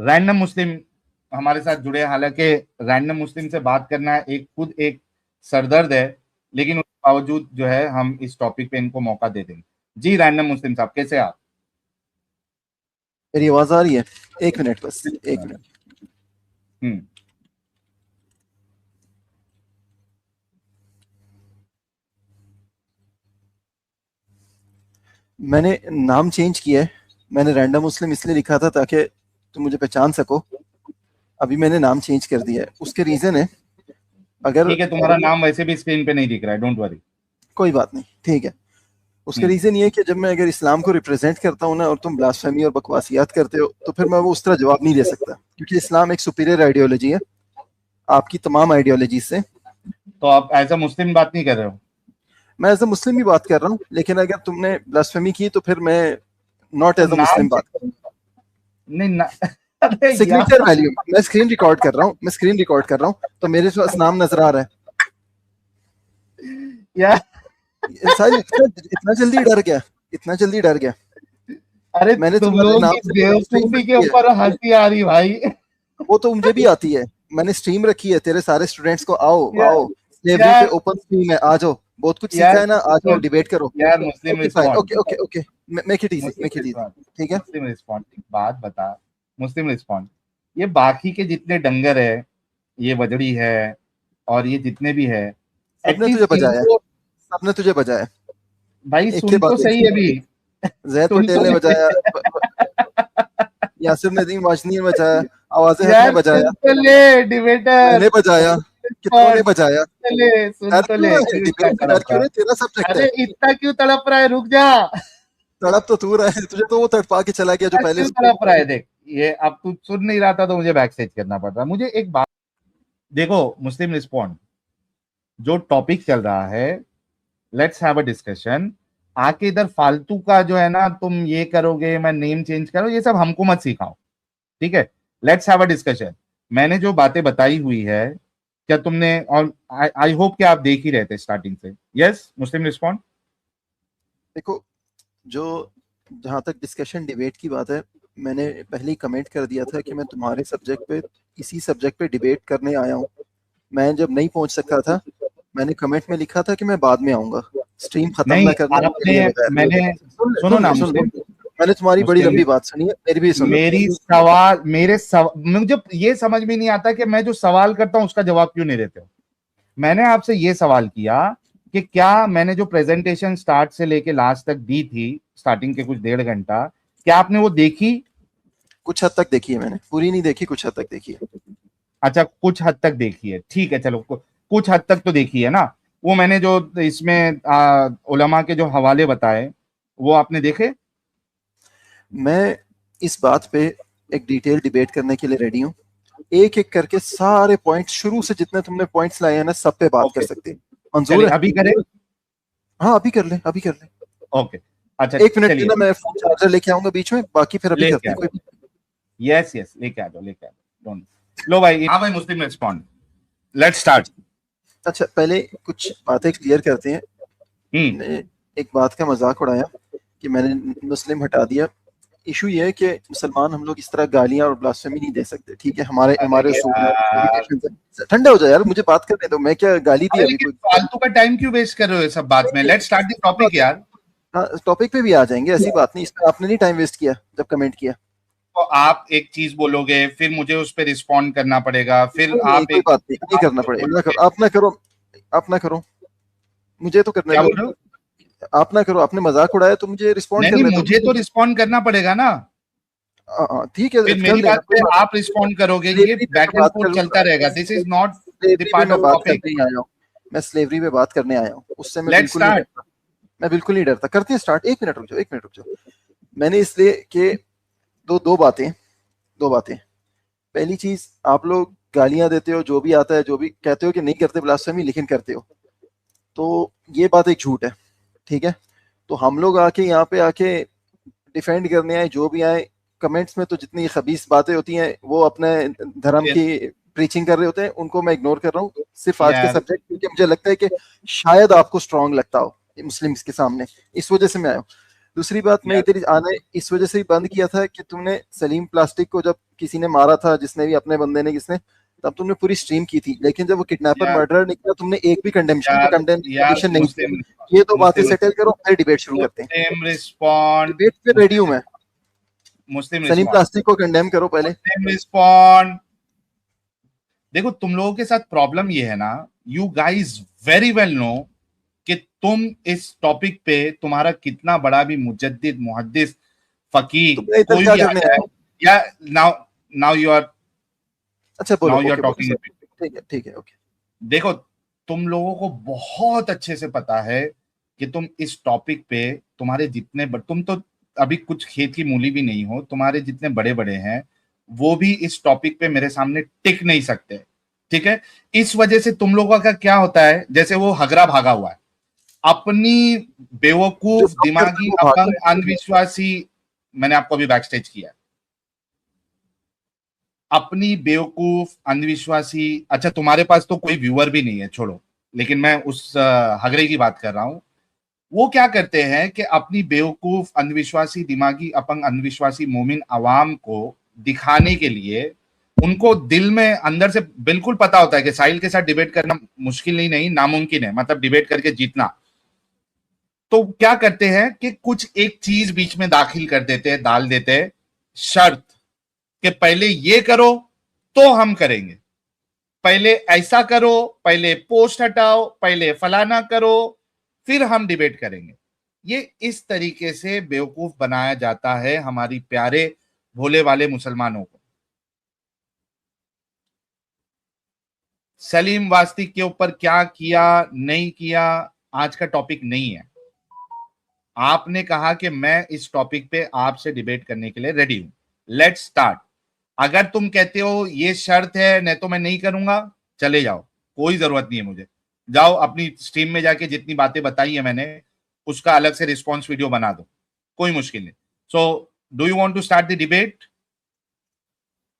Random मुस्लिम हमारे साथ जुड़े हैं। हालांकि रैंडम मुस्लिम से बात करना खुद एक सरदर्द है, लेकिन उसके बावजूद जो है हम इस टॉपिक पे इनको मौका दे देंगे। जी रैंडम मुस्लिम साहब, कैसे आप? मेरी आवाज आ रही है? एक मिनट बस, एक मिनट। मैंने नाम चेंज किया है। मैंने रैंडम मुस्लिम इसलिए लिखा था ताकि तुम मुझे पहचान सको। अभी मैंने नाम चेंज कर दिया है, उसके रीजन है। अगर ठीक है, तुम्हारा नाम वैसे भी स्क्रीन पे नहीं दिख रहा है, डोंट वरी। कोई बात नहीं, ठीक है। उसका रीजन ये है कि जब मैं अगर इस्लाम को रिप्रेजेंट करता हूँ ना, और तुम ब्लास्फेमी और बकवासियात करते हो, तो फिर मैं वो उस तरह जवाब नहीं दे सकता, क्योंकि इस्लाम एक सुपीरियर आइडियोलॉजी है आपकी तमाम आइडियोलॉजी से। तो आप एज अ मुस्लिम बात नहीं कर रहे हो? मैं एज अ मुस्लिम भी बात कर रहा हूँ, लेकिन अगर तुमने ब्लास्फेमी की तो फिर मैं नॉट एज अ मुस्लिम बात करूंगा। नहीं ना। अरे सिग्नेचर वैल्यू, मैं स्क्रीन रिकॉर्ड कर रहा हूँ, तो मेरे पास नाम नजर आ रहा है यार। साहिल। इतना जल्दी डर गया, इतना जल्दी डर गया। अरे मैंने तुम तुम्हारे लोग नाम की से बेवकूफी के ऊपर हंसी आ रही भाई। वो तो मुझे भी आती है। मैंने स्ट्रीम रखी है तेरे सारे स्टूडेंट्स को, आओ आओ स्लेवरी पे ओपन स्ट्रीम है, आ जाओ, बहुत कुछ सीखा है ना, आ जाओ डिबेट करो। यार Muslim okay fine, respond, okay okay okay, make it easy, make it easy, ठीक है। Muslim respond. एक बात बता, मुस्लिम रिस्पॉन्ड, ये बाकी के जितने डंगर है, ये वजड़ी है और ये जितने भी है, सबने तुझे एटलीस्ट बजाया, इनको। सबने तुझे बजाया। भाई एक के सुन तो बाद सही अभी। जैद सुन पटेल तो ने ले। बजाया, यासिर नदीम वाजनी ने बजाया, आवाज़े हक ने यार सुन बजाया, तो ले डिबेटर। मैंने बजाया, कितनों ने बजाया। सुन डर तो क्यों ले, है? क्यों इतना डिबेट में डर तड़प क्यों रहा? है? तेरा सब्जेक्ट है। अरे इतना क्यों तड़प रहा है, रुक जा। तड़प तो तू रहा है, तुझे तो वो तड़पा के चला गया जो पहले। क्यों तड़प रहा है? देख, ये अब तू सुन नहीं रहा था तो मुझे बैक स्टेज करना पड़ रहा। मुझे एक बात देखो, मुस्लिम रिस्पॉन्ड, जो टॉपिक चल रहा है, लेट्स हैव अ डिस्कशन। आके इधर फालतू का जो है ना, तुम ये करोगे, मैं नेम चेंज करो, ये सब हमको मत सिखाओ, ठीक है? Let's have a discussion. मैंने जो बातें बताई हुई है, क्या तुमने, और आई होप कि आप देख ही रहे थे स्टार्टिंग से। यस मुस्लिम रिस्पॉन्ड। देखो, जो जहां तक डिस्कशन डिबेट की बात है, मैंने पहले ही कमेंट कर दिया था कि मैं तुम्हारे सब्जेक्ट पे, इसी सब्जेक्ट पे डिबेट करने आया हूँ। मैं जब नहीं पहुंच सका था, मैंने कमेंट में लिखा था कि मैं बाद में आऊंगा, स्ट्रीम खत्म नहीं ना करना आपने, मेरे बगैर। मैंने, सुन ले, सुनो सुन ना ले, सुन ले। मुस्लिम, मैंने तुम्हारी बड़ी मुस्लिम, लंबी बात सुनी है, मेरी भी सुन लो। मुझे ये समझ में नहीं आता कि मैं जो सवाल करता हूं उसका जवाब क्यों नहीं देते हो। मैंने आपसे ये सवाल किया कि क्या मैंने जो प्रेजेंटेशन स्टार्ट से लेके लास्ट तक दी थी, स्टार्टिंग के कुछ 1.5 घंटा, क्या आपने वो देखी? कुछ हद तक देखी है मैंने, पूरी नहीं देखी, कुछ हद तक देखी है। अच्छा, कुछ हद तक देखी है, ठीक है, चलो कुछ हद तक तो देखी है ना। वो मैंने जो इसमें उलमा के जो हवाले बताए, वो आपने देखे? मैं इस बात पे एक डिटेल डिबेट करने के लिए रेडी हूँ। एक एक करके सारे पॉइंट, शुरू से जितने तुमने पॉइंट्स लाए हैं ना, सब पे बात कर सकते हैं। मंजूर चलिए है? अभी करें। हाँ, अभी कर ले, अभी कर ले। ओके, अच्छा एक मिनट चलिए। देना, मैं फोन चार्जर लेके आऊंगा बीच में, बाकी फिर अभी लेके करते आ हैं जाओ, कोई। यस यस, लेके आ जाओ, लेके आ जाओ, डोंट। लो भाई, हाँ भाई, मुस्लिम रिस्पॉन्ड, लेट्स स्टार्ट। अच्छा, पहले कुछ बातें क्लियर करते हैं। ने एक बात का मजाक उड़ाया कि मैंने मुस्लिम हटा दिया। इशू ये है कि मुसलमान हम लोग इस तरह गालियां और ब्लास्फेमी नहीं दे सकते, ठीक है? हमारे हमारे उसूल हैं, यार, limitations हैं। ठंडा हो जाए यार, मुझे बात करने दो। मैं क्या गाली दी अरे अभी लेकिन कोई? फालतू का टाइम क्यों वेस्ट कर रहे हो ये सब बात में? लेट्स स्टार्ट द टॉपिक यार। हाँ, टॉपिक पे भी आ जाएंगे, ऐसी बात नहीं। इसमें आपने नहीं टाइम वेस्ट किया जब कमेंट किया। तो आप एक चीज बोलोगे, फिर मुझे उस पर रिस्पॉन्ड करना पड़ेगा, फिर नहीं नहीं, आप कोई एक बात नहीं, नहीं आप करना कुछ पड़ेगा, ना बोलोगे। करो, आप ना करो, आप ना करो, मुझे तो करने क्या दो। बोल रहे हो? आप ना करो, आपने मजाक उड़ाया तो मुझे रिस्पॉन्ड नहीं नहीं, करने दो। मुझे तो रिस्पॉन्ड करना पड़ेगा ना। ठीक है, फिर कर मेरी लेना, बात कोई पे बात आप रिस्पॉन्ड करोगे, नहीं। ये स्लेवरी पे बैक मैं एंड बात फोर्थ चलता रहेगा। दिस इज करूंगा, नॉट द स्लेवरी पे पार्ट मैं ऑफ बात टॉपिक। करने ही आया हूँ। मैं स्लेवरी पे बात करने आया हूँ, उससे मैं लेट्स बिल्कुल नहीं स्टार्ट। डरता। मैं बिल्कुल नहीं डरता। करते हैं स्टार्ट। एक मिनट रुक जाओ, एक मिनट रुक जाओ। मैंने इसलिए कि दो बातें। पहली चीज, आप लोग गालियां देते हो, जो भी आता है, जो भी कहते हो कि नहीं करते ब्लास्फेमी, लेकिन करते हो, तो ये बात एक झूठ है, ठीक है? तो हम लोग आके यहाँ पे आके डिफेंड करने आए, जो भी आए, कमेंट्स में तो जितनी खबीस बातें होती हैं, वो अपने धर्म की प्रीचिंग कर रहे होते हैं, उनको मैं इग्नोर कर रहा हूँ सिर्फ आज के यार सब्जेक्ट, क्योंकि मुझे लगता है कि शायद आपको स्ट्रांग लगता हो मुस्लिम्स के सामने, इस वजह से मैं आया हूँ। दूसरी बात, मैं यार, इधर आने इस वजह से ही बंद किया था कि तुमने सलीम प्लास्टिक को जब किसी ने मारा था, जिसने भी, अपने बंदे ने, किसने, तब तुमने पूरी स्ट्रीम की थी, लेकिन जब वो किडनैपर यार, मर्डरर निकला तुमने एक भी यार, यार, कंडेमनेशन नहीं मुस्लिम किया। ये तो बातें मुस्लिम सेटल करो, फिर डिबेट शुरू करते हैं। मुस्लिम रिस्पॉन्ड डिबेट पे रेडी हूं मुस्लिम मैं। मुस्लिम सलीम रिस्पॉन्ड प्लास्टिक को कंडेम करो पहले। Muslim respond. देखो, तुम लोगों के साथ प्रॉब्लम ये है ना, you guys very well know कि तुम इस टॉपिक पे, तुम्हारा कितना बड़ा भी मुजद्दिद, मुहद्दिस, फकीह तुम मैं इधर कोई क्या भी आ करने जाए, आया हूँ? या नाउ नाउ यू आर अच्छा बोलो, नाउ यू आर ओके बोलो, टॉकिंग। सर। ठीक है, ओके। देखो, तुम लोगों को बहुत अच्छे से पता है कि तुम इस टॉपिक पे, तुम्हारे जितने तुम तो अभी कुछ खेत की मूली भी नहीं हो, तुम्हारे जितने बड़े बड़े हैं वो भी इस टॉपिक पे मेरे सामने टिक नहीं सकते। ठीक है, इस वजह से तुम लोगों का क्या होता है, जैसे वो हगरा भागा हुआ है, अपनी जो बेवकूफ, हम करते हैं दिमागी, वो भाग अपंग, रहा है। अंधविश्वासी, मैंने आपको अभी बैक स्टेज किया है, अपनी बेवकूफ, अंधविश्वासी। अच्छा, तुम्हारे पास तो कोई व्यूअर भी नहीं है, छोड़ो, लेकिन मैं उस हगरे की बात कर रहा हूं। वो क्या करते हैं कि अपनी बेवकूफ, अंधविश्वासी, दिमागी, अपंग, अंधविश्वासी मोमिन अवाम को दिखाने के लिए, उनको दिल में अंदर से बिल्कुल पता होता है कि साहिल के साथ डिबेट करना मुश्किल नहीं, नामुमकिन है, मतलब डिबेट करके जीतना। तो क्या करते हैं कि कुछ एक चीज बीच में दाखिल कर देते हैं, डाल देते हैं, शर्त, कि पहले ये करो तो हम करेंगे, पहले ऐसा करो, पहले पोस्ट हटाओ, पहले फलाना करो, फिर हम डिबेट करेंगे। ये इस तरीके से बेवकूफ बनाया जाता है हमारी प्यारे भोले वाले मुसलमानों को। सलीम वास्तिक के ऊपर क्या किया, नहीं किया, आज का टॉपिक नहीं है। आपने कहा कि मैं इस टॉपिक पे आपसे डिबेट करने के लिए रेडी हूं, लेट्स स्टार्ट। अगर तुम कहते हो ये शर्त है, नहीं तो मैं नहीं करूंगा, चले जाओ, कोई जरूरत नहीं है मुझे। जाओ अपनी स्ट्रीम में जाके जितनी बातें बताई है मैंने, उसका अलग से रिस्पॉन्स वीडियो बना दो, कोई मुश्किल नहीं। So do you want to start the debate?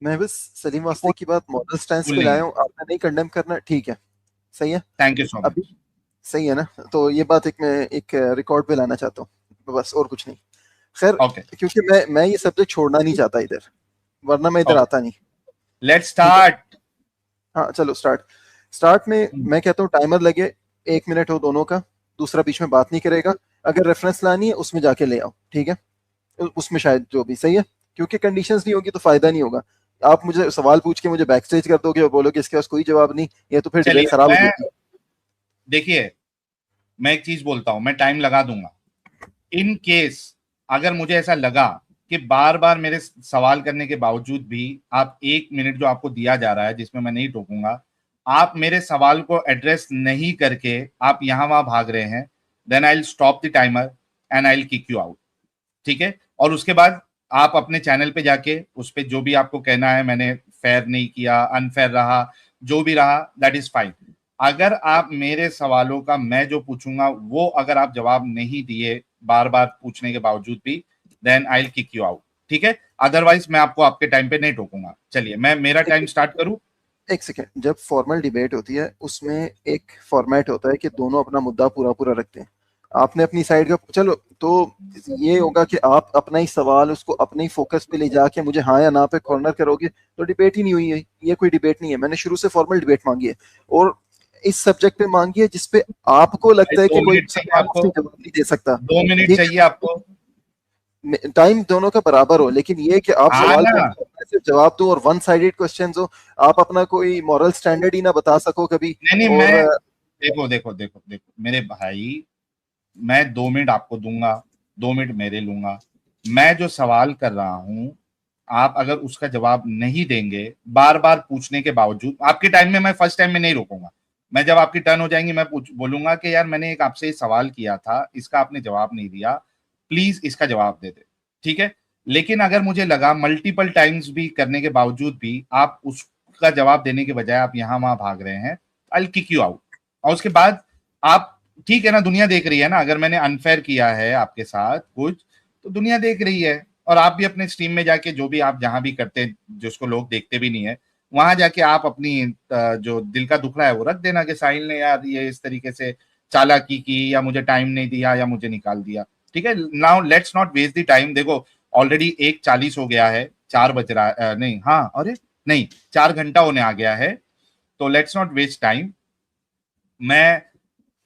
मैं बस सलीम कोई वास्ते की बात मॉडल स्टैंस मुश्किल पे नहीं लाया है। हूँ, आपने नहीं कंडेम करना, ठीक है, सही है। थैंक यू सो अभी मच। सही है ना? तो ये बात मैं एक रिकॉर्ड पे लाना चाहता हूँ, बस, और कुछ नहीं। खैर, ओके, क्योंकि मैं ये सब्जेक्ट छोड़ना नहीं चाहता इधर, वरना मैं इधर ओके, आता नहीं। लेट्स ठीक है, स्टार्ट। हाँ चलो स्टार्ट। स्टार्ट में मैं कहता हूँ टाइमर लगे, 1 मिनट हो दोनों का, दूसरा बीच में बात नहीं करेगा। अगर रेफरेंस लानी है उसमें जाके ले आओ, ठीक है, उसमें शायद जो भी सही है, क्योंकि कंडीशंस नहीं होगी तो फायदा नहीं होगा। आप मुझे सवाल पूछ के मुझे बैक स्टेज कर दोगे और बोलोगे इसके पास कोई जवाब नहीं, ये तो फिर डिबेट चलिए, खराब हो मैं, जाएगी। देखिए, मैं एक चीज बोलता हूं, मैं टाइम लगा दूंगा। इन केस अगर मुझे ऐसा लगा कि बार बार मेरे सवाल करने के बावजूद भी आप 1 मिनट जो आपको दिया जा रहा है, जिसमें मैं नहीं टोकूंगा, आप मेरे सवाल को एड्रेस नहीं करके आप यहां वहां भाग रहे हैं, then I will stop the timer and I will kick you out. ठीक है, और उसके बाद आप अपने चैनल पे जाके उस पे जो भी आपको कहना है, मैंने फेयर नहीं किया, अनफेयर रहा, जो भी रहा, दैट इज फाइन। अगर आप मेरे सवालों का मैं जो पूछूंगा वो अगर आप जवाब नहीं दिए बार बार पूछने के बावजूद भी, then I will kick you out. ठीक है, अदरवाइज मैं आपको आपके टाइम पे नहीं टोकूंगा। चलिए, मैं मेरा टाइम स्टार्ट करूं। एक सेकेंड, जब फॉर्मल डिबेट होती है उसमें एक फॉर्मेट होता है कि दोनों अपना मुद्दा पूरा पूरा रखते हैं। आपने अपनी साइड का, चलो, तो ये होगा कि आप अपना ही सवाल उसको अपने ही फोकस पे ले जाके मुझे हाँ या ना पे कॉर्नर करोगे, तो डिबेट ही नहीं हुई है। ये कोई डिबेट नहीं है, मैंने शुरू से फॉर्मल डिबेट मांगी है, और इस सब्जेक्ट पे मांगी है जिसपे आपको भाई, लगता है कि दो कोई मिनट चाहिए मुसलमान आपको? उसके जवाब नहीं दे सकता। 2 मिनट ठीक चाहिए आपको? है, टाइम दोनों का बराबर हो, लेकिन ये कि आप हाँ सवाल ना। पूछो मैं सिर्फ जवाब दूं और वन साइडेड क्वेश्चंस हो, आप अपना कोई मॉरल स्टैंडर्ड ही ना बता सको कभी। नहीं नहीं, और मैं, देखो देखो देखो देखो मेरे भाई, मैं 2 मिनट आपको दूंगा, 2 मिनट मेरे लूंगा। मैं जो सवाल कर रहा हूं, आप अगर उसका जवाब नहीं देंगे बार बार पूछने के बावजूद, आपके टाइम में मैं फर्स्ट टाइम में नहीं रोकूंगा। मैं जब आपकी टर्न हो जाएंगी मैं बोलूंगा कि यार मैंने एक आपसे सवाल किया था, इसका आपने जवाब नहीं दिया, प्लीज इसका जवाब दे दे। ठीक है, लेकिन अगर मुझे लगा मल्टीपल टाइम्स भी करने के बावजूद भी आप उसका जवाब देने के बजाय आप यहां वहां भाग रहे हैं, आई किक यू आउट। और उसके बाद आप, ठीक है ना, दुनिया देख रही है ना, अगर मैंने अनफेयर किया है आपके साथ कुछ, तो दुनिया देख रही है। और आप भी अपने स्ट्रीम में जाके जो भी आप जहां भी करते हैं, जिसको लोग देखते भी नहीं है, वहां जाके आप अपनी जो दिल का दुखड़ा है वो रख देना कि साहिल ने यार ये इस तरीके से चालाकी की, या मुझे टाइम नहीं दिया, या मुझे निकाल दिया। ठीक है, now let's not waste the time. देखो ऑलरेडी 1:40 हो गया है, 4 बज रहा है, नहीं हाँ, अरे नहीं, 4 घंटा होने आ गया है, तो लेट्स नॉट वेस्ट टाइम। मैं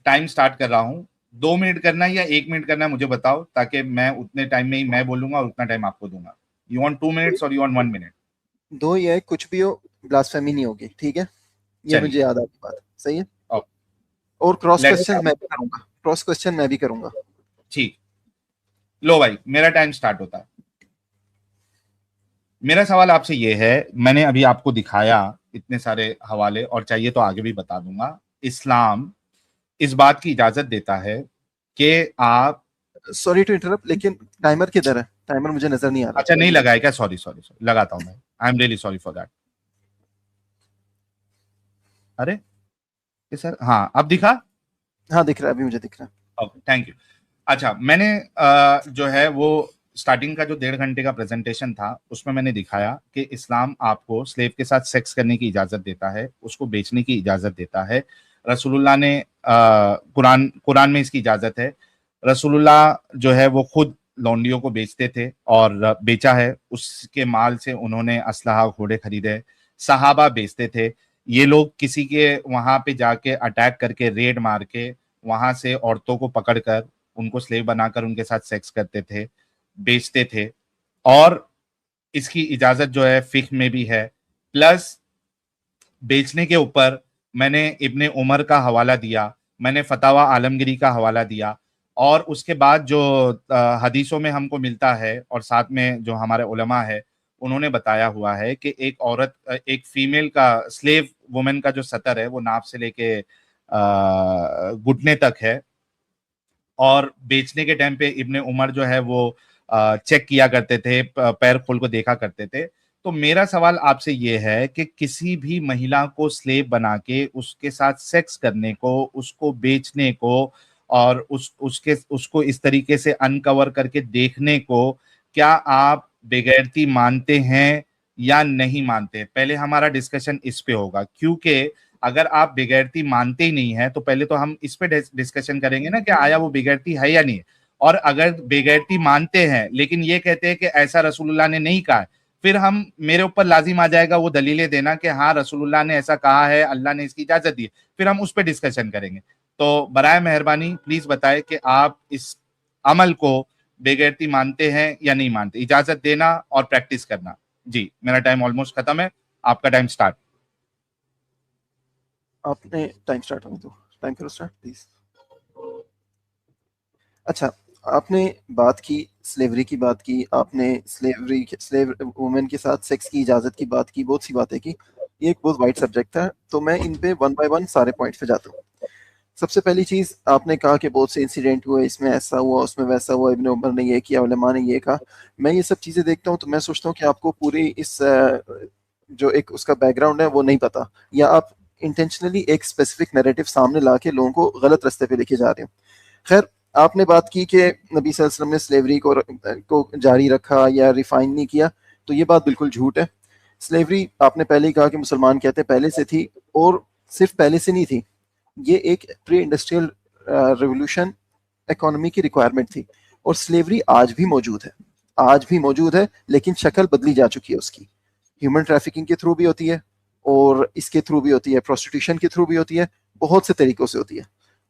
टाइम स्टार्ट कर रहा हूँ। 2 मिनट करना है या 1 मिनट करना है मुझे बताओ, ताकि मैं उतने टाइम में ही मैं बोलूंगा और उतना टाइम आपको दूंगा। यू वांट 2 मिनट्स और यू वांट 1 मिनट? दो या एक, कुछ भी हो, ब्लास्फेमी नहीं होगी, ठीक है? ये मुझे चलिए, याद आपकी बात सही है। ओके, और क्रॉस लेट्स, क्वेश्चन मैं भी करूंगा, क्रॉस क्वेश्चन मैं भी करूंगा। ठीक, लो भाई मेरा टाइम स्टार्ट होता है। मेरा सवाल आपसे ये है, मैंने अभी आपको दिखाया इतने सारे हवाले, और चाहिए तो आगे भी बता दूंगा। इस्लाम इस बात की इजाजत देता है कि आप, सॉरी टू इंटरप्ट, लेकिन टाइमर किधर है? टाइमर मुझे नजर नहीं आ रहा। अच्छा नहीं लगाया क्या? सॉरी सॉरी सॉरी, लगाता हूं मैं, I am really sorry for that. अरे ये सर, हाँ अब दिखा? हाँ दिख रहा है, अभी मुझे दिख रहा है। Okay, thank you. अच्छा, मैंने जो है वो स्टार्टिंग का जो 1.5 घंटे का प्रेजेंटेशन था उसमें मैंने दिखाया कि इस्लाम आपको स्लेव के साथ सेक्स करने की इजाजत देता है, उसको बेचने की इजाजत देता है। रसूलुल्लाह ने कुरान कुरान में इसकी इजाजत है। रसूलुल्लाह जो है वो खुद लौंडियों को बेचते थे और बेचा है, उसके माल से उन्होंने असलहा घोड़े खरीदे। सहाबा बेचते थे, ये लोग किसी के वहां पे जाके अटैक करके रेड मार के वहां से औरतों को पकड़कर उनको स्लेव बनाकर उनके साथ सेक्स करते थे, बेचते थे। और इसकी इजाजत जो है फिक्ह में भी है। प्लस बेचने के ऊपर मैंने इब्ने उमर का हवाला दिया, मैंने फतावा आलमगिरी का हवाला दिया, और उसके बाद जो हदीसों में हमको मिलता है और साथ में जो हमारे उलमा है उन्होंने बताया हुआ है कि एक औरत, एक फीमेल का, स्लेव वुमेन का जो सतर है वो नाप से लेके घुटने तक है। और बेचने के टाइम पे इब्ने उमर जो है वो चेक किया करते थे, पैर खोल को देखा करते थे। तो मेरा सवाल आपसे ये है कि किसी भी महिला को स्लेव बना के उसके साथ सेक्स करने को, उसको बेचने को, और उसको इस तरीके से अनकवर करके देखने को, क्या आप बेगैरती मानते हैं या नहीं मानते? पहले हमारा डिस्कशन इस पे होगा, क्योंकि अगर आप बेगैरती मानते ही नहीं है तो पहले तो हम इस पे डिस्कशन करेंगे ना कि आया वो बेगैरती है या नहीं है। और अगर बेगैरती मानते हैं लेकिन ये कहते हैं कि ऐसा रसूलुल्लाह ने नहीं कहा है, फिर हम, मेरे ऊपर लाजिम आ जाएगा वो दलीलें देना कि हाँ रसूलुल्लाह ने ऐसा कहा है, अल्लाह ने इसकी इजाजत दी है, फिर हम उस पर डिस्कशन करेंगे। तो बराए मेहरबानी प्लीज बताएं कि आप इस अमल को बेगैरती मानते हैं या नहीं मानते। इजाजत देना और प्रैक्टिस करना। जी, मेरा टाइम ऑलमोस्ट खत्म है, आपका टाइम स्टार्ट। आपने टाइम स्टार्ट होने दो, टाइम करो स्टार्ट प्लीज। अच्छा, आपने बात की, स्लेवरी की बात की, आपने स्लेव वुमेन के साथ सेक्स की इजाजत की बात की, बहुत सी बातें की। ये एक बहुत वाइड सब्जेक्ट है, तो मैं इन पे वन बाय वन सारे पॉइंट्स पे जाता हूँ। सबसे पहली चीज, आपने कहा कि बहुत से इंसिडेंट हुए, इसमें ऐसा हुआ, उसमें वैसा हुआ, इब्ने उमर ने ये किया, उलमा ने ये कहा। मैं ये सब चीजें देखता हूँ तो मैं सोचता हूँ कि आपको पूरी इस जो एक उसका बैकग्राउंड है वो नहीं पता, या आप इंटेंशनली एक स्पेसिफिक नैरेटिव सामने ला के लोगों को गलत रास्ते पे लेके जा रहे हो। खैर, आपने बात की कि नबी सल्लल्लाहु अलैहि वसल्लम ने स्लेवरी को जारी रखा या रिफाइन नहीं किया, तो ये बात बिल्कुल झूठ है। स्लेवरी, आपने पहले ही कहा कि मुसलमान कहते हैं पहले से थी, और सिर्फ पहले से नहीं थी, ये एक प्री इंडस्ट्रियल रेवोल्यूशन इकोनॉमी की रिक्वायरमेंट थी। और स्लेवरी आज भी मौजूद है, आज भी मौजूद है, लेकिन शक्ल बदली जा चुकी है उसकी। ह्यूमन ट्रैफिकिंग के थ्रू भी होती है, और इसके थ्रू भी होती है, प्रोस्टिट्यूशन के थ्रू भी होती है, बहुत से तरीकों से होती है।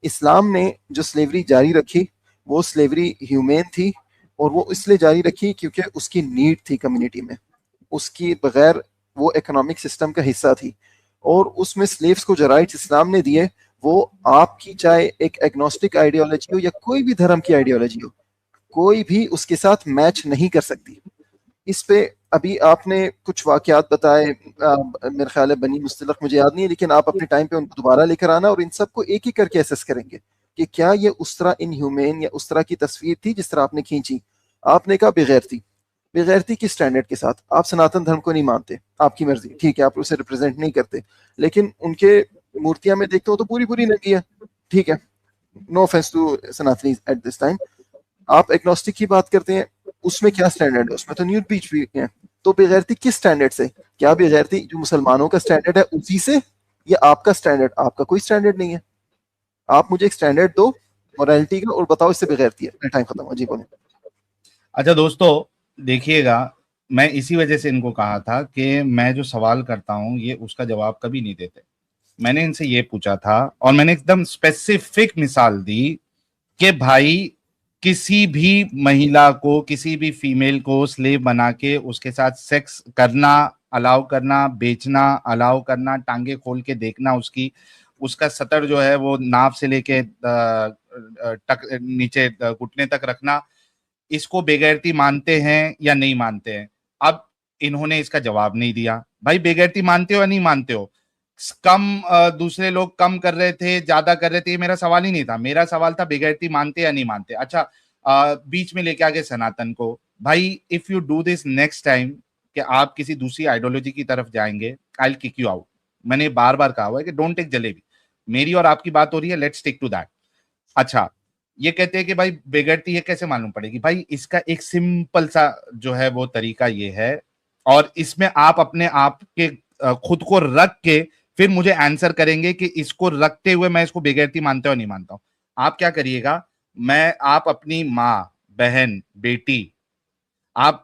इस्लाम ने जो स्लेवरी जारी रखी वो स्लेवरी ह्यूमेन थी, और वो इसलिए जारी रखी क्योंकि उसकी नीड थी कम्युनिटी में, उसकी बगैर वो इकोनॉमिक सिस्टम का हिस्सा थी। और उसमें स्लेव्स को जो राइट्स इस्लाम ने दिए, वो आपकी चाहे एक एग्नोस्टिक आइडियोलॉजी हो या कोई भी धर्म की आइडियोलॉजी हो, कोई भी उसके साथ मैच नहीं कर सकती। इस पे अभी आपने कुछ वाकयात बताए, मेरे ख्याल है बनी मुस्तलक मुझे याद नहीं है, लेकिन आप अपने टाइम पे उनको दोबारा लेकर आना और इन सबको एक एक करके एसेस करेंगे कि क्या ये उस तरह इनह्यूमेन या उस तरह की तस्वीर थी जिस तरह आपने खींची। आपने कहा बेगैरती, बेगैरती किस स्टैंडर्ड के साथ? आप सनातन धर्म को नहीं मानते, आपकी मर्जी, ठीक है, आप उसे रिप्रेजेंट नहीं करते, लेकिन उनके मूर्तियां में देखते हो तो पूरी पूरी नंगी है, ठीक है, नो ऑफेंस टू सनातनी एट दिस टाइम। आप एग्नोस्टिक की बात करते हैं, उसमें क्या स्टैंडर्ड है? उसमें तो न्यूड बीच भी है। तो बेगैरती किस स्टैंडर्ड से? क्या बेगैरती जो मुसलमानों का स्टैंडर्ड है उसी से, या आपका स्टैंडर्ड? आपका कोई स्टैंडर्ड नहीं है। आप मुझे एक स्टैंडर्ड दो मोरालिटी का, और बताओ इससे बेगैरती है। टाइम खत्म हुआ जी, बोले। अच्छा दोस्तों, देखिएगा, मैं इसी वजह से इनको कहा था कि मैं जो सवाल करता हूं ये उसका जवाब कभी नहीं देते। मैंने इनसे ये पूछा था और मैंने एकदम स्पेसिफिक मिसाल दी कि भाई किसी भी महिला को, किसी भी फीमेल को स्लेव बना के उसके साथ सेक्स करना अलाउ करना, बेचना अलाउ करना, टांगे खोल के देखना, उसका सतर जो है वो नाव से लेके नीचे घुटने तक रखना, इसको बेगैरती मानते हैं या नहीं मानते हैं? अब इन्होंने इसका जवाब नहीं दिया। भाई बेगैरती मानते हो या नहीं मानते हो? दूसरे लोग कम कर रहे थे, ज्यादा कर रहे थे, ये मेरा सवाल ही नहीं था। मेरा सवाल था बेगैरती मानते या नहीं मानते। अच्छा, बीच में लेके आगे सनातन को। भाई if you do this next time कि आप किसी दूसरी आइडियोलॉजी की तरफ जाएंगे, आई विल किक यू आउट। मैंने बार बार कहा हुआ है कि डोंट टेक जलेबी। मेरी और आपकी बात हो रही है, लेट्स स्टिक टू दैट। अच्छा, ये कहते हैं कि भाई बेगैरती ये कैसे मालूम पड़ेगी? भाई इसका एक सिंपल सा जो है वो तरीका ये है, और इसमें आप अपने आप के खुद को रख के फिर मुझे आंसर करेंगे कि इसको रखते हुए मैं इसको बेगैरती मानता हूं नहीं मानता हूं। आप क्या करिएगा, आप अपनी माँ, बहन, बेटी, आप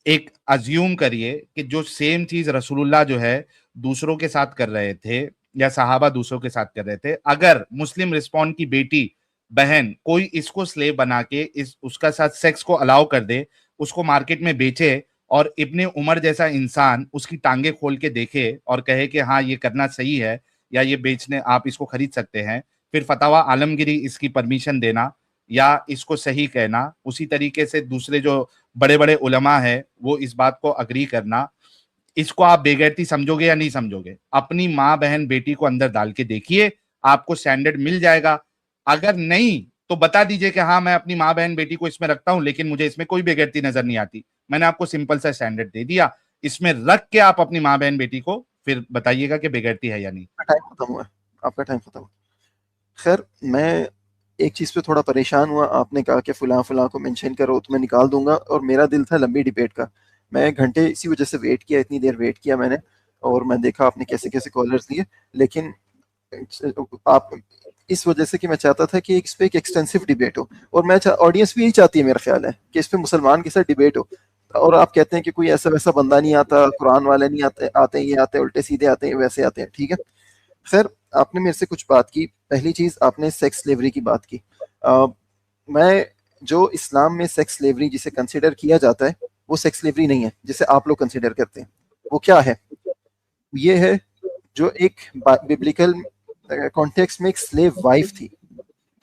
एक अज्यूम करिए कि जो सेम चीज रसूलुल्लाह जो है दूसरों के साथ कर रहे थे, या सहाबा दूसरों के साथ कर रहे थे, अगर मुस्लिम रिस्पॉन्ड की बेटी, बहन, कोई इसको स्लेव बना के उसका साथ सेक्स को अलाउ कर दे, उसको मार्केट में बेचे, और इब्ने उमर जैसा इंसान उसकी टांगे खोल के देखे और कहे कि हाँ ये करना सही है, या ये बेचने आप इसको खरीद सकते हैं, फिर फतवा आलमगिरी इसकी परमिशन देना या इसको सही कहना, उसी तरीके से दूसरे जो बड़े बड़े उलमा है वो इस बात को अग्री करना, इसको आप बेगैरती समझोगे या नहीं समझोगे? अपनी माँ, बहन, बेटी को अंदर डाल के देखिए, आपको स्टैंडर्ड मिल जाएगा। अगर नहीं तो बता दीजिए कि हाँ मैं अपनी माँ, बहन, बेटी को इसमें रखता हूं, लेकिन मुझे इसमें कोई बेगैरती नजर नहीं आती। मैंने आपको सिंपल सा स्टैंडर्ड दे दिया, इसमें रख के आप अपनी माँ, बहन, बेटी को फिर बताइएगा कि बेगैरती है या नहीं। टाइम खत्म हुआ, आपका टाइम खत्म हुआ। खैर, मैं एक चीज पे थोड़ा परेशान हुआ। आपने कहा कि फुला फुला को मेंशन करो तो मैं निकाल दूंगा, और मेरा दिल था लंबी डिबेट का। मैं घंटे इसी वजह से वेट किया, इतनी देर वेट किया मैंने, और मैं देखा आपने कैसे कैसे कॉलर्स दिए। लेकिन आप, इस वजह से कि मैं चाहता था कि इस पे एक एक्सटेंसिव डिबेट हो, और मैं ऑडियंस भी यही चाहती है, मेरा ख्याल है कि इस पे मुसलमान के साथ डिबेट हो। और आप कहते हैं कि कोई ऐसा वैसा बंदा नहीं आता, कुरान वाले नहीं आते, आते हैं ये आते हैं, उल्टे सीधे आते हैं, वैसे आते हैं, ठीक है। खैर, आपने मेरे से कुछ बात की। पहली चीज, आपने सेक्स स्लेवरी की बात की। मैं, जो इस्लाम में सेक्स स्लेवरी जिसे कंसिडर किया जाता है, वो सेक्स स्लेवरी नहीं है जिसे आप लोग कंसिडर करते हैं। वो क्या है? ये है जो एक बिब्लिकल कॉन्टेक्स्ट में एक स्लेव वाइफ थी,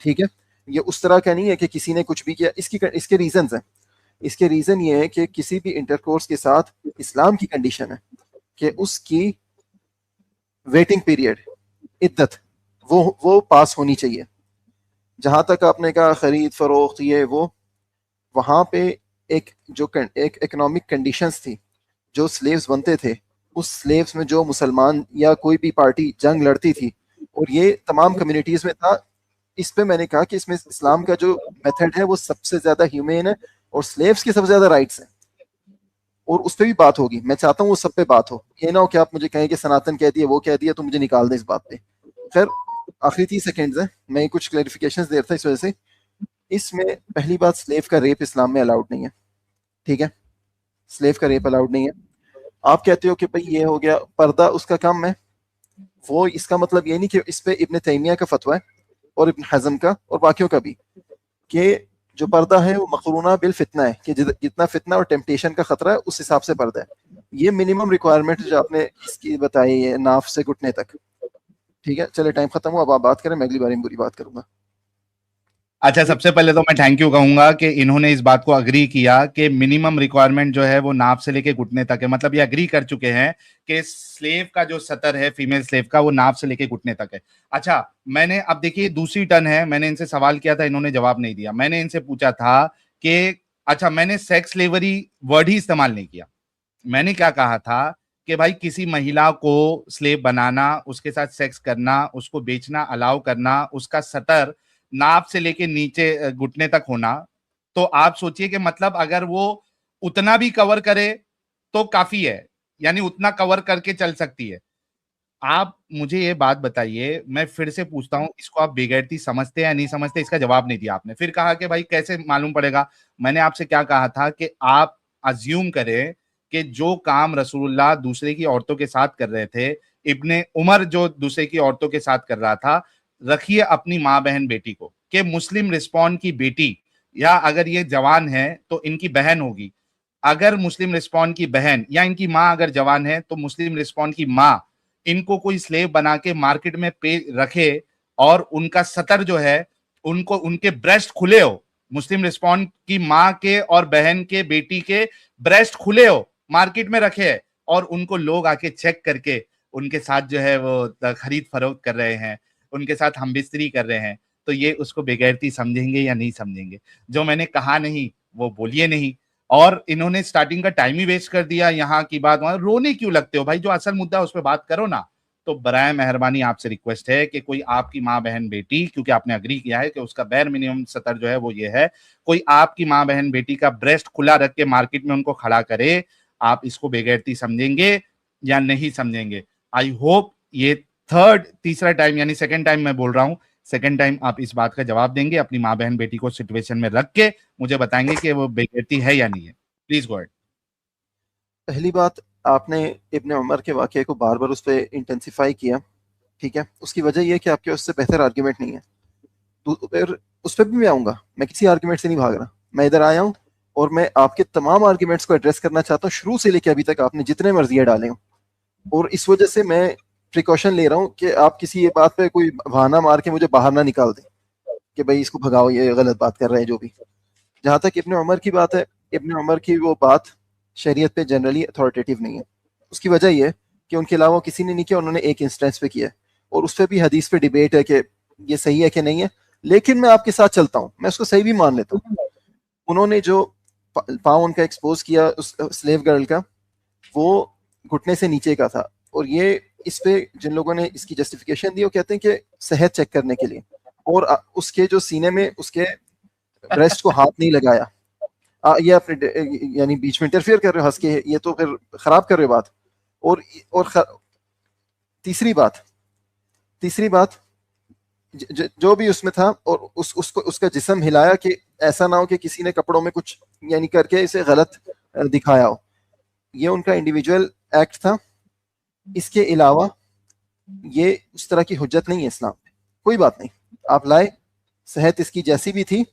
ठीक है। ये उस तरह का नहीं है कि किसी ने कुछ भी किया। इसके रीजन हैं। इसके रीजन ये है कि किसी भी इंटरकोर्स के साथ इस्लाम की कंडीशन है कि उसकी वेटिंग पीरियड, इद्दत, वो पास होनी चाहिए। जहां तक आपने कहा खरीद फरोख्त ये वो, वहां पे एक इकोनॉमिक कंडीशंस थी। जो स्लेव्स बनते थे, उस स्लेव्स में जो मुसलमान या कोई भी पार्टी जंग लड़ती थी, और ये तमाम कम्युनिटीज में था। इस पे मैंने कहा कि इसमें इस्लाम का जो मेथड है वो सबसे ज्यादा ह्यूमेन है, और स्लेव्स की सबसे ज्यादा राइट्स हैं, और उस पर भी बात होगी। मैं चाहता हूँ वो सब पे बात हो। ये ना हो कि आप मुझे कहें कि सनातन कह दिया, वो कह दिया, तो मुझे निकाल दें इस बात पे। खैर, आखिरी 30 सेकेंड्स है, मैं कुछ क्लैरिफिकेशंस दे रहा था इस वजह से। इसमें पहली बात, स्लेव का रेप इस्लाम में अलाउड नहीं है, ठीक है। स्लेव का रेप अलाउड नहीं है। आप कहते हो कि भाई ये हो गया पर्दा उसका काम है, वो इसका मतलब ये नहीं कि इस पे इब्ने तैमिया का फतवा है, और इब्न हजम का, और बाकियों का भी, कि जो पर्दा है वो मकरूना बिल फितना है, कि जितना फितना और टेम्पटेशन का खतरा है उस हिसाब से पर्दा है। ये मिनिमम रिक्वायरमेंट जो आपने इसकी बताई है, नाफ से घुटने तक, ठीक है। चले, टाइम खत्म हुआ, अब आप बात करें, मैं अगली बार में बुरी बात करूंगा। अच्छा, सबसे पहले तो मैं थैंक यू कहूंगा कि इन्होंने इस बात को अग्री किया कि मिनिमम रिक्वायरमेंट जो है वो नाप से लेके घुटने तक है। मतलब ये अग्री कर चुके हैं कि स्लेव का जो सतर है, फीमेल स्लेव का, वो नाप से लेके घुटने तक है। अच्छा, मैंने अब देखिए दूसरी टर्न है, मैंने इनसे सवाल किया था, इन्होंने जवाब नहीं दिया। मैंने इनसे पूछा था कि अच्छा, मैंने सेक्स स्लेवरी वर्ड ही इस्तेमाल नहीं किया। मैंने क्या कहा था कि भाई किसी महिला को स्लेव बनाना, उसके साथ सेक्स करना, उसको बेचना अलाउ करना, उसका सतर नाप से लेके नीचे घुटने तक होना, तो आप सोचिए कि मतलब अगर वो उतना भी कवर करे तो काफी है, यानी उतना कवर करके चल सकती है। आप मुझे ये बात बताइए, मैं फिर से पूछता हूँ, इसको आप बेगैरती समझते हैं या नहीं समझते? इसका जवाब नहीं दिया आपने। फिर कहा कि भाई कैसे मालूम पड़ेगा? मैंने आपसे क्या कहा था कि आप अज्यूम करें कि जो काम रसूलुल्लाह दूसरे की औरतों के साथ कर रहे थे, इब्ने उमर जो दूसरे की औरतों के साथ कर रहा था, रखिए अपनी माँ बहन बेटी को, कि मुस्लिम रिस्पॉन्ड की बेटी, या अगर ये जवान है तो इनकी बहन होगी, अगर मुस्लिम रिस्पॉन्ड की बहन या इनकी माँ अगर जवान है तो मुस्लिम रिस्पॉन्ड की माँ इनको कोई स्लेव बना के मार्केट में पे रखे, और उनका सतर जो है, उनको उनके ब्रेस्ट खुले हो, मुस्लिम रिस्पॉन्ड की माँ के और बहन के बेटी के ब्रेस्ट खुले हो, मार्केट में रखे है, और उनको लोग आके चेक करके उनके साथ जो है वो खरीद फरोख्त कर रहे हैं, उनके साथ हम बिस्तरी कर रहे हैं, तो ये उसको बेगैरती समझेंगे या नहीं समझेंगे? जो मैंने कहा नहीं वो बोलिए नहीं। और इन्होंने स्टार्टिंग का टाइम ही वेस्ट कर दिया, यहाँ की बात वहां, रोने क्यों लगते हो भाई? जो असल मुद्दा है उस पर बात करो ना। तो बराए मेहरबानी आपसे रिक्वेस्ट है कि कोई आपकी माँ बहन बेटी, क्योंकि आपने अग्री किया है कि उसका बैर मिनिमम सतर जो है वो ये है, कोई आपकी माँ बहन बेटी का ब्रेस्ट खुला रख के मार्केट में उनको खड़ा करे, आप इसको बेगैरती समझेंगे या नहीं समझेंगे? आई होप ये तीसरा टाइम यानी सेकंड टाइम मैं बोल रहा हूँ, सेकंड टाइम आप इस बात का जवाब देंगे, अपनी माँ बहन बेटी को सिचुएशन में रख के मुझे बताएंगे कि वो बेगैरती है या नहीं है। Please go ahead. पहली बात, आपने इब्ने उमर के वाक़ये को बार-बार उस पे इंटेंसिफ़ाई किया, ठीक है? उसकी वजह ये है कि आपके उससे बेहतर आर्गुमेंट नहीं है। तो फिर उस पे भी मैं आऊँगा, मैं किसी आर्गुमेंट से नहीं भाग रहा। मैं इधर आया हूँ और मैं आपके तमाम आर्गुमेंट्स को एड्रेस करना चाहता हूँ, शुरू से लेके अभी तक आपने जितने मर्ज़ियाँ डाले हों। और इस वजह से मैं प्रिकॉशन ले रहा हूँ कि आप किसी ये बात पे कोई बहाना मार के मुझे बाहर ना निकाल दें, कि भई इसको भगाओ, ये गलत बात कर रहे हैं जो भी। जहाँ तक इब्ने उमर की बात है, इब्ने उमर की वो बात शरीयत पे जनरली अथॉरिटेटिव नहीं है। उसकी वजह ये है कि उनके अलावा किसी ने नहीं किया, उन्होंने एक इंस्टेंस पे किया है, और उस पे भी हदीस पे डिबेट है कि ये सही है कि नहीं है। लेकिन मैं आपके साथ चलता हूँ, मैं उसको सही भी मान लेता हूँ। उन्होंने जो पाँव उनका एक्सपोज किया उस स्लेव गर्ल का, वो घुटने से नीचे का था, और ये इस पे जिन लोगों ने इसकी जस्टिफिकेशन दी वो कहते हैं कि सेहत चेक करने के लिए, और उसके जो सीने में उसके ब्रेस्ट को हाथ नहीं लगाया। ये अपने यानी बीच में इंटरफेयर कर रहे हो हंस के, ये तो फिर खराब कर रहे हो बात। और और ख, तीसरी बात जो भी उसमें था, और उसको उसका जिस्म हिलाया कि ऐसा ना हो कि किसी ने कपड़ों में कुछ यानी करके इसे गलत दिखाया हो। ये उनका इंडिविजुअल एक्ट था। इसके अलावा ये उस तरह की हुज्जत नहीं है इस्लाम में। कोई बात नहीं, आप लाए, सेहत इसकी जैसी भी थी,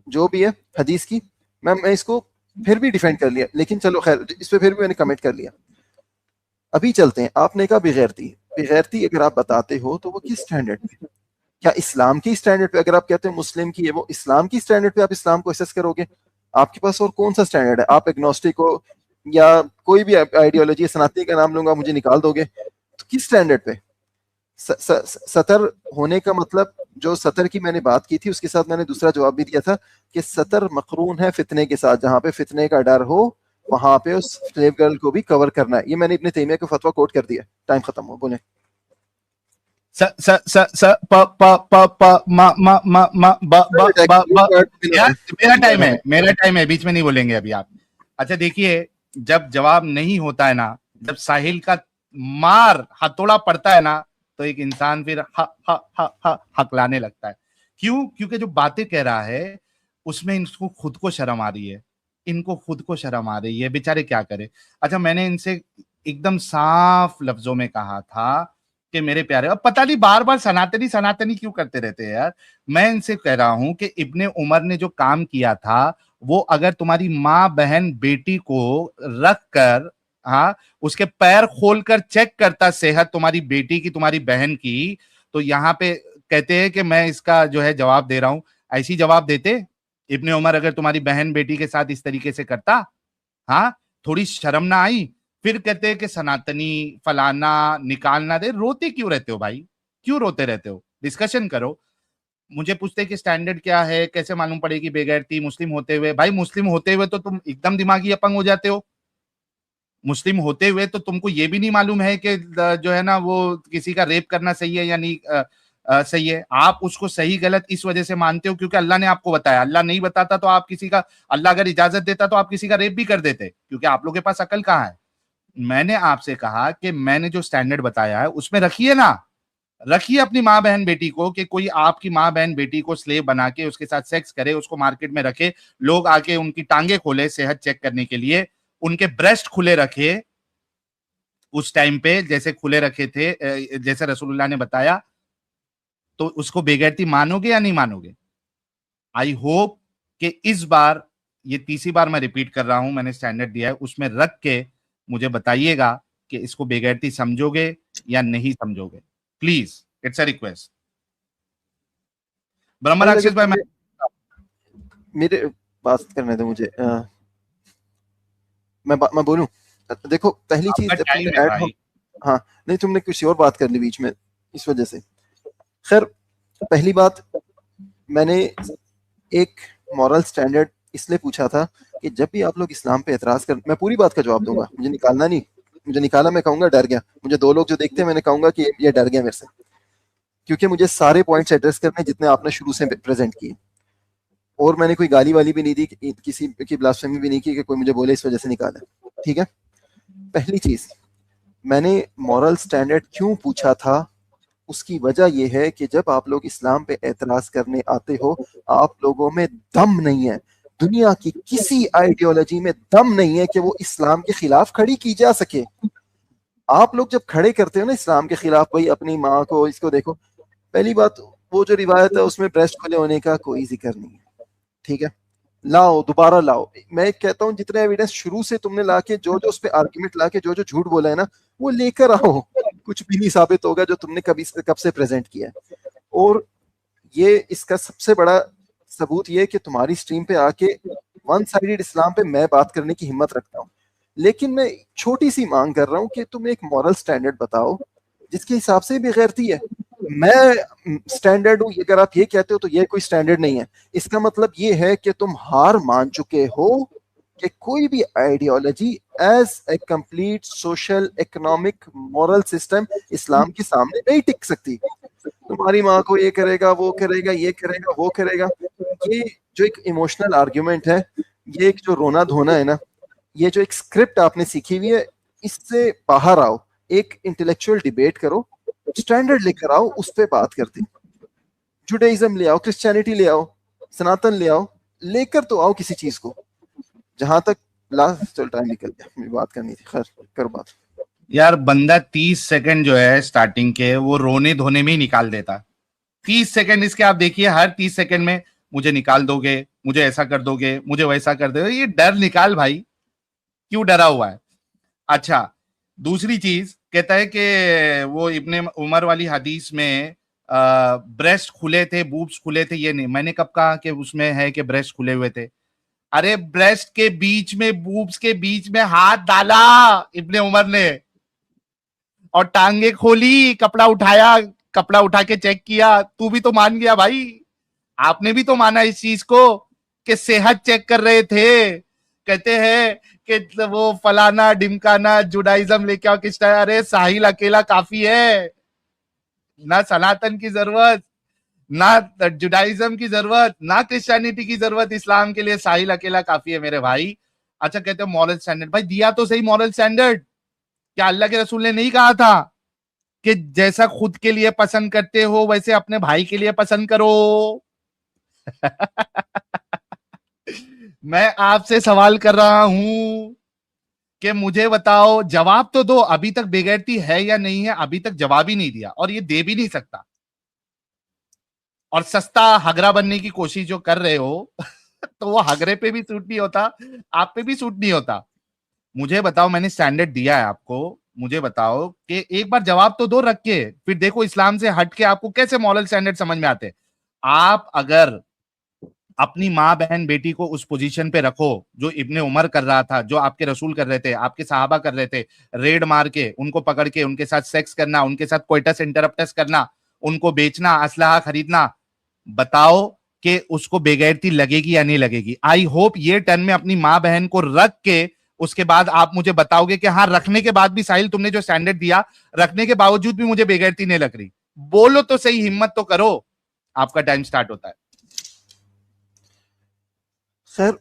जो भी है हदीस की, मैं इसको फिर भी डिफेंड कर लिया, लेकिन चलो खैर, इस पे फिर भी मैंने कमेंट कर लिया। अभी चलते हैं, आपने कहा बेगैरती, बेगैरती अगर आप बताते हो तो वो किस स्टैंडर्ड पे? क्या इस्लाम की स्टैंडर्ड पे? अगर आप कहते हो मुस्लिम की है वो, इस्लाम की स्टैंडर्ड पे आप इस्लाम को असेस करोगे? आपके पास और कौन सा स्टैंडर्ड है? आप एग्नोस्टिक हो या कोई भी आइडियोलॉजी, सनातनी का नाम लूंगा मुझे निकाल दोगे, तो किस स्टैंडर्ड पे? सतर होने का मतलब, जो सतर की मैंने बात की थी उसके साथ मैंने दूसरा जवाब भी दिया था कि सतर मकरून है फितने के साथ, जहां पे फितने का डर हो वहां पे उस स्लेव गर्ल को भी कवर करना है। ये मैंने इब्ने तैमिया का फतवा कोट कर दिया। टाइम खत्म हो, बोले। स स स स प प प प म म म म ब ब ब ब यार मेरा टाइम है, बीच में नहीं बोलेंगे अभी आप। अच्छा देखिए, जब जवाब नहीं होता है ना, जब साहिल का मार हथौड़ा पड़ता है ना, तो एक इंसान फिर हकलाने लगता है। क्यों? क्योंकि जो बातें कह रहा है उसमें इनको खुद को शर्म आ रही है, इनको खुद को शर्म आ रही है, बेचारे क्या करे। अच्छा, मैंने इनसे एकदम साफ लफ्जों में कहा था कि मेरे प्यारे, अब पता नहीं बार बार सनातनी सनातनी क्यों करते रहते हैं यार। मैं इनसे कह रहा हूं कि इब्ने उमर ने जो काम किया था, वो अगर तुम्हारी माँ बहन बेटी को रख कर, हाँ, उसके पैर खोलकर चेक करता सेहत तुम्हारी बेटी की, तुम्हारी बहन की, तो यहाँ पे कहते हैं कि मैं इसका जो है जवाब दे रहा हूं, ऐसी जवाब देते इब्ने उमर अगर तुम्हारी बहन बेटी के साथ इस तरीके से करता? हाँ, थोड़ी शर्म ना आई? फिर कहते हैं कि सनातनी फलाना निकालना दे। रोते क्यों रहते हो भाई? क्यों रोते रहते हो? डिस्कशन करो। मुझे पूछते हैं कि स्टैंडर्ड क्या है, कैसे मालूम पड़ेगी बेगैरती मुस्लिम होते हुए? भाई मुस्लिम होते हुए तो तुम एकदम दिमागी अपंग हो जाते हो। मुस्लिम होते हुए तो तुमको ये भी नहीं मालूम है कि जो है ना वो किसी का रेप करना सही है या नहीं सही है। आप उसको सही गलत इस वजह से मानते हो क्योंकि अल्लाह ने आपको बताया। अल्लाह नहीं बताता तो आप किसी का, अल्लाह अगर इजाजत देता तो आप किसी का रेप भी कर देते, क्योंकि आप लोगों के पास अकल कहाँ है? मैंने आपसे कहा कि मैंने जो स्टैंडर्ड बताया है उसमें रखिए ना, रखिए अपनी माँ बहन बेटी को, कि कोई आपकी माँ बहन बेटी को स्लेव बना के उसके साथ सेक्स करे, उसको मार्केट में रखे, लोग आके उनकी टांगे खोले सेहत चेक करने के लिए, उनके ब्रेस्ट खुले रखे उस टाइम पे जैसे खुले रखे थे, जैसे रसूलुल्लाह ने बताया, तो उसको बेगैरती मानोगे या नहीं मानोगे? आई होप कि इस बार, ये तीसरी बार मैं रिपीट कर रहा हूं, मैंने स्टैंडर्ड दिया है उसमें रख के मुझे बताइएगा कि इसको बेगैरती समझोगे या नहीं समझोगे। Please, it's a request. ब्रह्म भाई अगर राक्षस भाई, मैं मेरे बात करने दो मुझे, मैं बोलूं? देखो पहली आपका चीज टाइम तुमने है ऐड भाई। हो, हाँ, नहीं तुमने कुछ और बात कर ली बीच में इस वजह से। खैर, पहली बात, मैंने एक मॉरल स्टैंडर्ड इसलिए पूछा था कि जब भी आप लोग इस्लाम पे एतराज कर, मैं पूरी बात का जवाब दूंगा, मुझे निकालना नहीं, मुझे निकाला मैं कहूंगा डर गया, मुझे दो लोग जो देखते हैं मैंने कहूंगा कि ये डर गया मेरे से, क्योंकि मुझे सारे पॉइंट्स एड्रेस करने जितने आपने शुरू से प्रेजेंट किए, और मैंने कोई गाली वाली भी नहीं दी, किसी की ब्लास्फेमी भी नहीं की कि कोई मुझे बोले इस वजह से निकाला। ठीक है, पहली चीज, मैंने मॉरल स्टैंडर्ड क्यों पूछा था, उसकी वजह यह है कि जब आप लोग इस्लाम पे एतराज करने आते हो, आप लोगों में दम नहीं है, दुनिया की किसी आइडियोलॉजी में दम नहीं है कि वो इस्लाम के खिलाफ खड़ी की जा सके। आप लोग जब खड़े करते हो ना इस्लाम के खिलाफ, भाई अपनी माँ को इसको देखो, पहली बात, वो जो रिवायत है उसमें ब्रेस्ट खुले होने का कोई जिक्र नहीं है। ठीक है, लाओ दोबारा लाओ, मैं कहता हूँ जितने एविडेंस शुरू से तुमने लाके जो जो उस पर आर्ग्यूमेंट लाके जो जो झूठ बोला है ना, वो लेकर आओ, कुछ भी नहीं साबित होगा जो तुमने कभी कब से प्रेजेंट किया है। और ये इसका सबसे बड़ा सबूत ये कि तुम्हारी स्ट्रीम पे आके वन साइडेड इस्लाम पे मैं बात करने की हिम्मत रखता हूँ, लेकिन मैं छोटी सी मांग कर रहा हूँ कि तुम एक मॉरल स्टैंडर्ड बताओ जिसके हिसाब से बेगैरती है। मैं स्टैंडर्ड हूं, अगर आप ये कहते हो तो ये कोई स्टैंडर्ड नहीं है, इसका मतलब ये है कि तुम हार मान चुके हो कि कोई भी ideology as a complete social economic moral system इस्लाम के सामने नहीं टिक सकती। तुम्हारी माँ को ये करेगा, वो करेगा, ये करेगा, वो करेगा, ये जो एक इमोशनल आर्ग्यूमेंट है, ये एक जो रोना धोना है ना, ये जो एक स्क्रिप्ट आपने सीखी हुई है, इससे बाहर आओ, एक इंटेलेक्चुअल डिबेट करो, स्टैंडर्ड लेकर आओ, उस पर बात करते हैं। जुडाइज्म ले आओ, क्रिश्चियनिटी ले आओ, सनातन ले आओ, लेकर तो आओ किसी चीज को। जहां तक लास्ट, चल टाइम निकल गया, मेरी बात करनी थी, खैर करो बात। यार बंदा 30 सेकंड जो है स्टार्टिंग के वो रोने धोने में ही निकाल देता। 30 सेकंड इसके आप देखिए, हर 30 सेकंड में मुझे निकाल दोगे, मुझे ऐसा कर दोगे, मुझे वैसा कर दोगे, ये डर निकाल भाई, क्यों डरा हुआ है? अच्छा, दूसरी चीज कहता है कि वो इब्ने उमर वाली हदीस में ब्रेस्ट खुले थे, बूब्स खुले थे, ये नहीं, मैंने कब कहा कि उसमें है कि ब्रेस्ट खुले हुए थे? अरे ब्रेस्ट के बीच में, बूब्स के बीच में हाथ डाला इब्ने उमर ने और टांगे खोली, कपड़ा उठाया, कपड़ा उठा के चेक किया, तू भी तो मान गया भाई, आपने भी तो माना इस चीज को कि सेहत चेक कर रहे थे। कहते हैं कि वो फलाना डिमकाना जुडाइज्म लेके आओ किस टाइम, अरे साहिल अकेला काफी है, ना सनातन की जरूरत, ना जुडाइज्म की जरूरत, ना क्रिश्चियनिटी की जरूरत, इस्लाम के लिए साहिल अकेला काफी है मेरे भाई। अच्छा, कहते हैं मॉरल स्टैंडर्ड, भाई दिया तो सही मॉरल स्टैंडर्ड, क्या अल्लाह के रसूल ने नहीं कहा था कि जैसा खुद के लिए पसंद करते हो वैसे अपने भाई के लिए पसंद करो? मैं आपसे सवाल कर रहा हूं कि मुझे बताओ, जवाब तो दो, अभी तक बेगैरती है या नहीं है, अभी तक जवाब ही नहीं दिया और ये दे भी नहीं सकता, और सस्ता हगरा बनने की कोशिश जो कर रहे हो तो वो हगरे पे भी सूट नहीं होता, आप पे भी सूट नहीं होता। मुझे बताओ, मैंने स्टैंडर्ड दिया है आपको, मुझे बताओ कि एक बार जवाब तो दो रख के, फिर देखो इस्लाम से हट के आपको कैसे मॉरल स्टैंडर्ड समझ में आते। आप अगर अपनी माँ बहन बेटी को उस पोजीशन पे रखो जो इब्ने उमर कर रहा था, जो आपके रसूल कर रहे थे, आपके सहाबा कर रहे थे, रेड मार के उनको पकड़ के उनके साथ सेक्स करना, उनके साथ कोइटस इंटरप्टस करना, उनको बेचना, असलहा खरीदना, बताओ कि उसको बेगैरती लगेगी या नहीं लगेगी? आई होप ये टर्न में अपनी माँ बहन को रख के उसके बाद आप मुझे बताओगे कि हाँ, रखने के बाद भी साहिल तुमने जो स्टैंडर्ड दिया, रखने के बावजूद भी मुझे बेगैरती नहीं लग रही। बोलो तो सही, हिम्मत तो करो। आपका टाइम स्टार्ट होता है। खैर,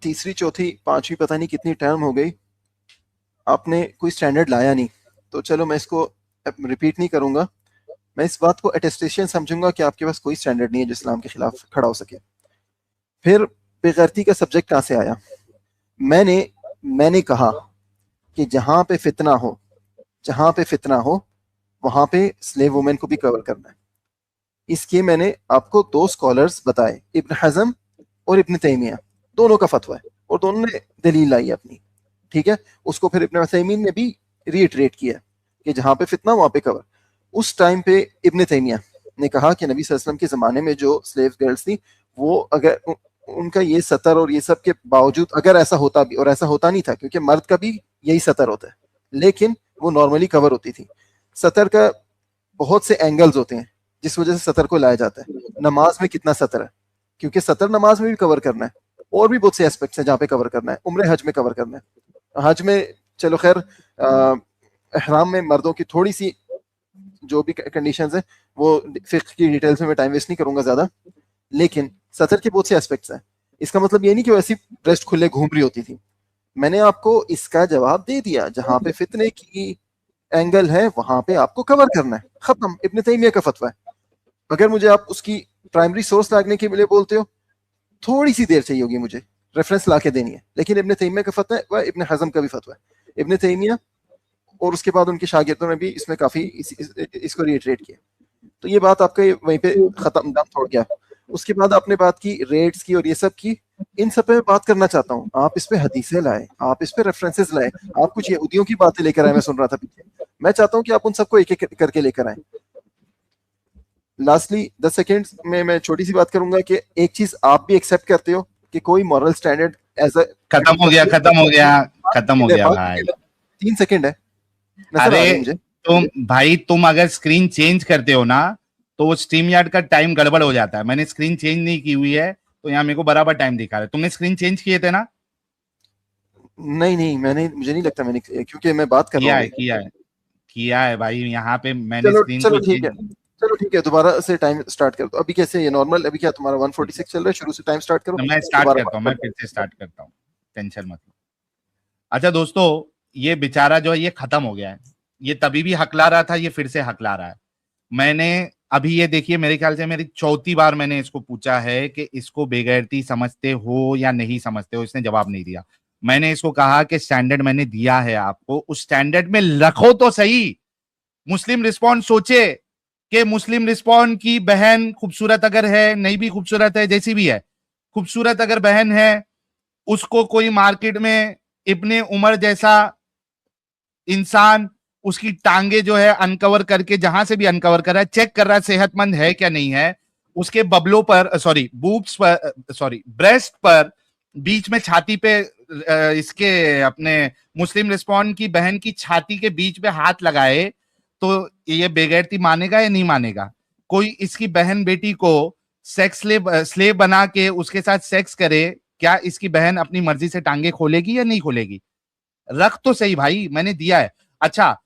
तीसरी चौथी पांचवी पता नहीं कितनी टर्म हो गई, आपने कोई स्टैंडर्ड लाया नहीं, तो चलो मैं इसको रिपीट नहीं करूंगा, मैं इस बात को अटेस्टेशन समझूंगा कि आपके पास कोई स्टैंडर्ड नहीं है जो इस्लाम के खिलाफ खड़ा हो सके। फिर बेगैरती का सब्जेक्ट कहाँ से आया? मैंने मैंने कहा कि जहां पे फितना हो, जहां पे फितना हो वहां पे स्लेव वुमेन को भी कवर करना है। इसके मैंने आपको दो स्कॉलर्स बताए, इब्न हजम और इब्न तैमिया, दोनों का फतवा है और दोनों ने दलील लाई है अपनी, ठीक है। उसको फिर इब्न उसैमीन ने भी रीइटरेट किया कि जहां पे फितना वहां पे कवर। उस टाइम पे इब्न तैमिया ने कहा कि नबी सल्लल्लाहु अलैहि वसल्लम के ज़माने में जो स्लेव गर्ल्स थी, वो अगर उनका ये सतर और ये सब के बावजूद अगर ऐसा होता भी, और ऐसा होता नहीं था क्योंकि मर्द का भी यही सतर होता है, लेकिन वो नॉर्मली कवर होती थी। सतर का बहुत से एंगल्स होते हैं जिस वजह से सतर को लाया जाता है। नमाज में कितना सतर है, क्योंकि सतर नमाज में भी कवर करना है, और भी बहुत से एस्पेक्ट्स हैं जहाँ पे कवर करना है। उम्र हज में कवर करना है। हज में चलो खैर एहराम में मर्दों की थोड़ी सी जो भी कंडीशंस है वो फिक्र की डिटेल्स में मैं टाइम वेस्ट नहीं करूंगा ज्यादा, लेकिन सतर के बहुत से एस्पेक्ट्स हैं। इसका मतलब ये नहीं कि वैसी ब्रेस्ट खुले घूम रही होती थी। मैंने आपको इसका जवाब दे दिया, जहां पे फितने की एंगल है वहां पे आपको कवर करना है, खत्म। इब्न तैमिया का फतवा है। अगर मुझे आप उसकी प्राइमरी सोर्स लागने के लिए बोलते हो, थोड़ी सी देर चाहिए होगी मुझे, रेफरेंस ला के देनी है, लेकिन इब्न तैमिया का फतवा है, वह इब्न हजम का भी फतवा है। इब्न तैमिया और उसके बाद उनके शागिर्दों ने भी इसमें काफी इसको रिइटरेट किया। तो ये बात आपका वहीं पे खत्म, दम तोड़ गया। उसके बाद आपने बात की रेट्स की और ये सब की, इन सब पे मैं बात करना चाहता हूँ। आप इस पे हदीसें लाए, आप इस पे रेफरेंसेस लाए, आप कुछ यहूदियों की बातें लेकर आए, मैं सुन रहा था पीछे। मैं चाहता हूँ कि आप उन सबको एक एक करके लेकर आए। लास्टली 10 सेकेंड में मैं छोटी सी बात करूंगा कि एक चीज आप भी एक्सेप्ट करते हो कि कोई मॉरल स्टैंडर्ड एज अ खत्म हो गया, खत्म हो गया, खत्म हो गया भाई। 3 सेकेंड है, नजर आ रही अरे है मुझे। तुम अगर स्क्रीन चेंज करते हो ना तो वो स्ट्रीम यार्ड का टाइम गड़बड़ हो जाता है। मैंने स्क्रीन चेंज नहीं की हुई है तो यहाँ मेरे को बराबर टाइम दिखा रहा है। तुमने स्क्रीन चेंज किए थे ना? नहीं नहीं, मैंने, मुझे नहीं लगता मैंने, क्योंकि मैं बात कर रहा किया हूँ है, अभी। किया है, किया है भाई। यहाँ पे मैंने चलो स्क्रीन चलो को ठीक है, चेंज। चलो ठीक है, दोबारा से टाइम स्टार्ट कर दो। अभी कैसे, ये नॉर्मल अभी क्या तुम्हारा 146 चल रहा है? शुरू से टाइम स्टार्ट करो, मैं स्टार्ट दोबारा करता बात हूँ, मैं करते फिर से स्टार्ट करता हूँ, टेंशन मत लो। अच्छा दोस्तों, ये बेचारा जो है ये खत्म हो गया है। ये तभी भी हकला रहा था, ये फिर से हकला रहा है। मैंने अभी ये देखिए, मेरे ख्याल से मेरी चौथी बार मैंने इसको पूछा है कि इसको बेगैरती समझते हो या नहीं समझते हो, इसने जवाब नहीं दिया। मैंने इसको कहा कि स्टैंडर्ड मैंने दिया है आपको, उस स्टैंडर्ड में रखो तो सही। मुस्लिम रिस्पॉन्ड सोचे कि मुस्लिम रिस्पॉन्ड की बहन खूबसूरत अगर है, नहीं भी खूबसूरत है, जैसी भी है, खूबसूरत अगर बहन है, उसको कोई मार्केट में इब्ने उमर जैसा इंसान उसकी टांगे जो है अनकवर करके, जहां से भी अनकवर कर रहा है, चेक कर रहा है सेहतमंद है क्या नहीं है, उसके बबलों पर, सॉरी बूब्स पर, सॉरी ब्रेस्ट पर, बीच में छाती पे, इसके अपने मुस्लिम रिस्पॉन्ड की बहन की छाती के बीच पे हाथ लगाए, तो ये बेगैरती मानेगा या नहीं मानेगा? कोई इसकी बहन बेटी को सेक्स स्लेव बना के उसके साथ सेक्स करे, क्या इसकी बहन अपनी मर्जी से टांगे खोलेगी या नहीं खोलेगी? रख तो सही भाई, मैंने दिया है। अच्छा,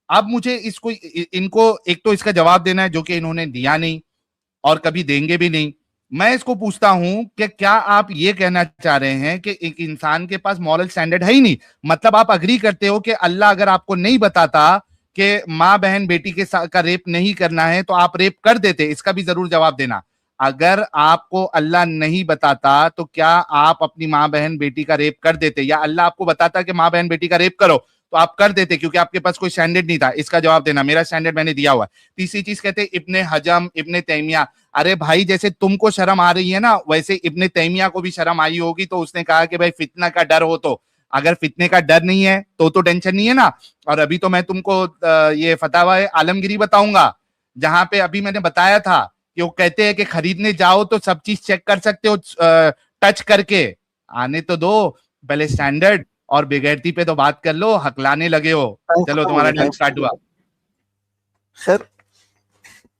अब मुझे इसको इनको एक तो इसका जवाब देना है जो कि इन्होंने दिया नहीं और कभी देंगे भी नहीं। मैं इसको पूछता हूं कि क्या आप ये कहना चाह रहे हैं कि एक इंसान के पास मॉरल स्टैंडर्ड है ही नहीं? मतलब आप अग्री करते हो कि अल्लाह अगर आपको नहीं बताता कि माँ बहन बेटी के साथ का रेप नहीं करना है तो आप रेप कर देते? इसका भी जरूर जवाब देना। अगर आपको अल्लाह नहीं बताता तो क्या आप अपनी माँ बहन बेटी का रेप कर देते, या अल्लाह आपको बताता कि माँ बहन बेटी का रेप करो तो आप कर देते क्योंकि आपके पास कोई स्टैंडर्ड नहीं था? इसका जवाब देना। मेरा स्टैंडर्ड मैंने दिया हुआ है। तीसरी चीज कहते हैं इब्ने हजम, इब्ने तैमिया। अरे भाई, जैसे तुमको शर्म आ रही है ना, वैसे इब्ने तैमिया को भी शर्म आई होगी, तो उसने कहा कि भाई फितना का डर हो तो, अगर फितने का डर नहीं है तो टेंशन नहीं है ना। और अभी तो मैं तुमको ये फतावा आलमगिरी बताऊंगा, जहां पे अभी मैंने बताया था कि वो कहते हैं कि खरीदने जाओ तो सब चीज चेक कर सकते हो टच करके। आने तो दो, पहले स्टैंडर्ड और बेगैरती पे तो बात कर लो, हकलाने लगे हो। टाइम चलो खत्म हो तुम्हारा गया, टाइम टाइम स्टार्ट खत्म हो हुआ। गया। खैर,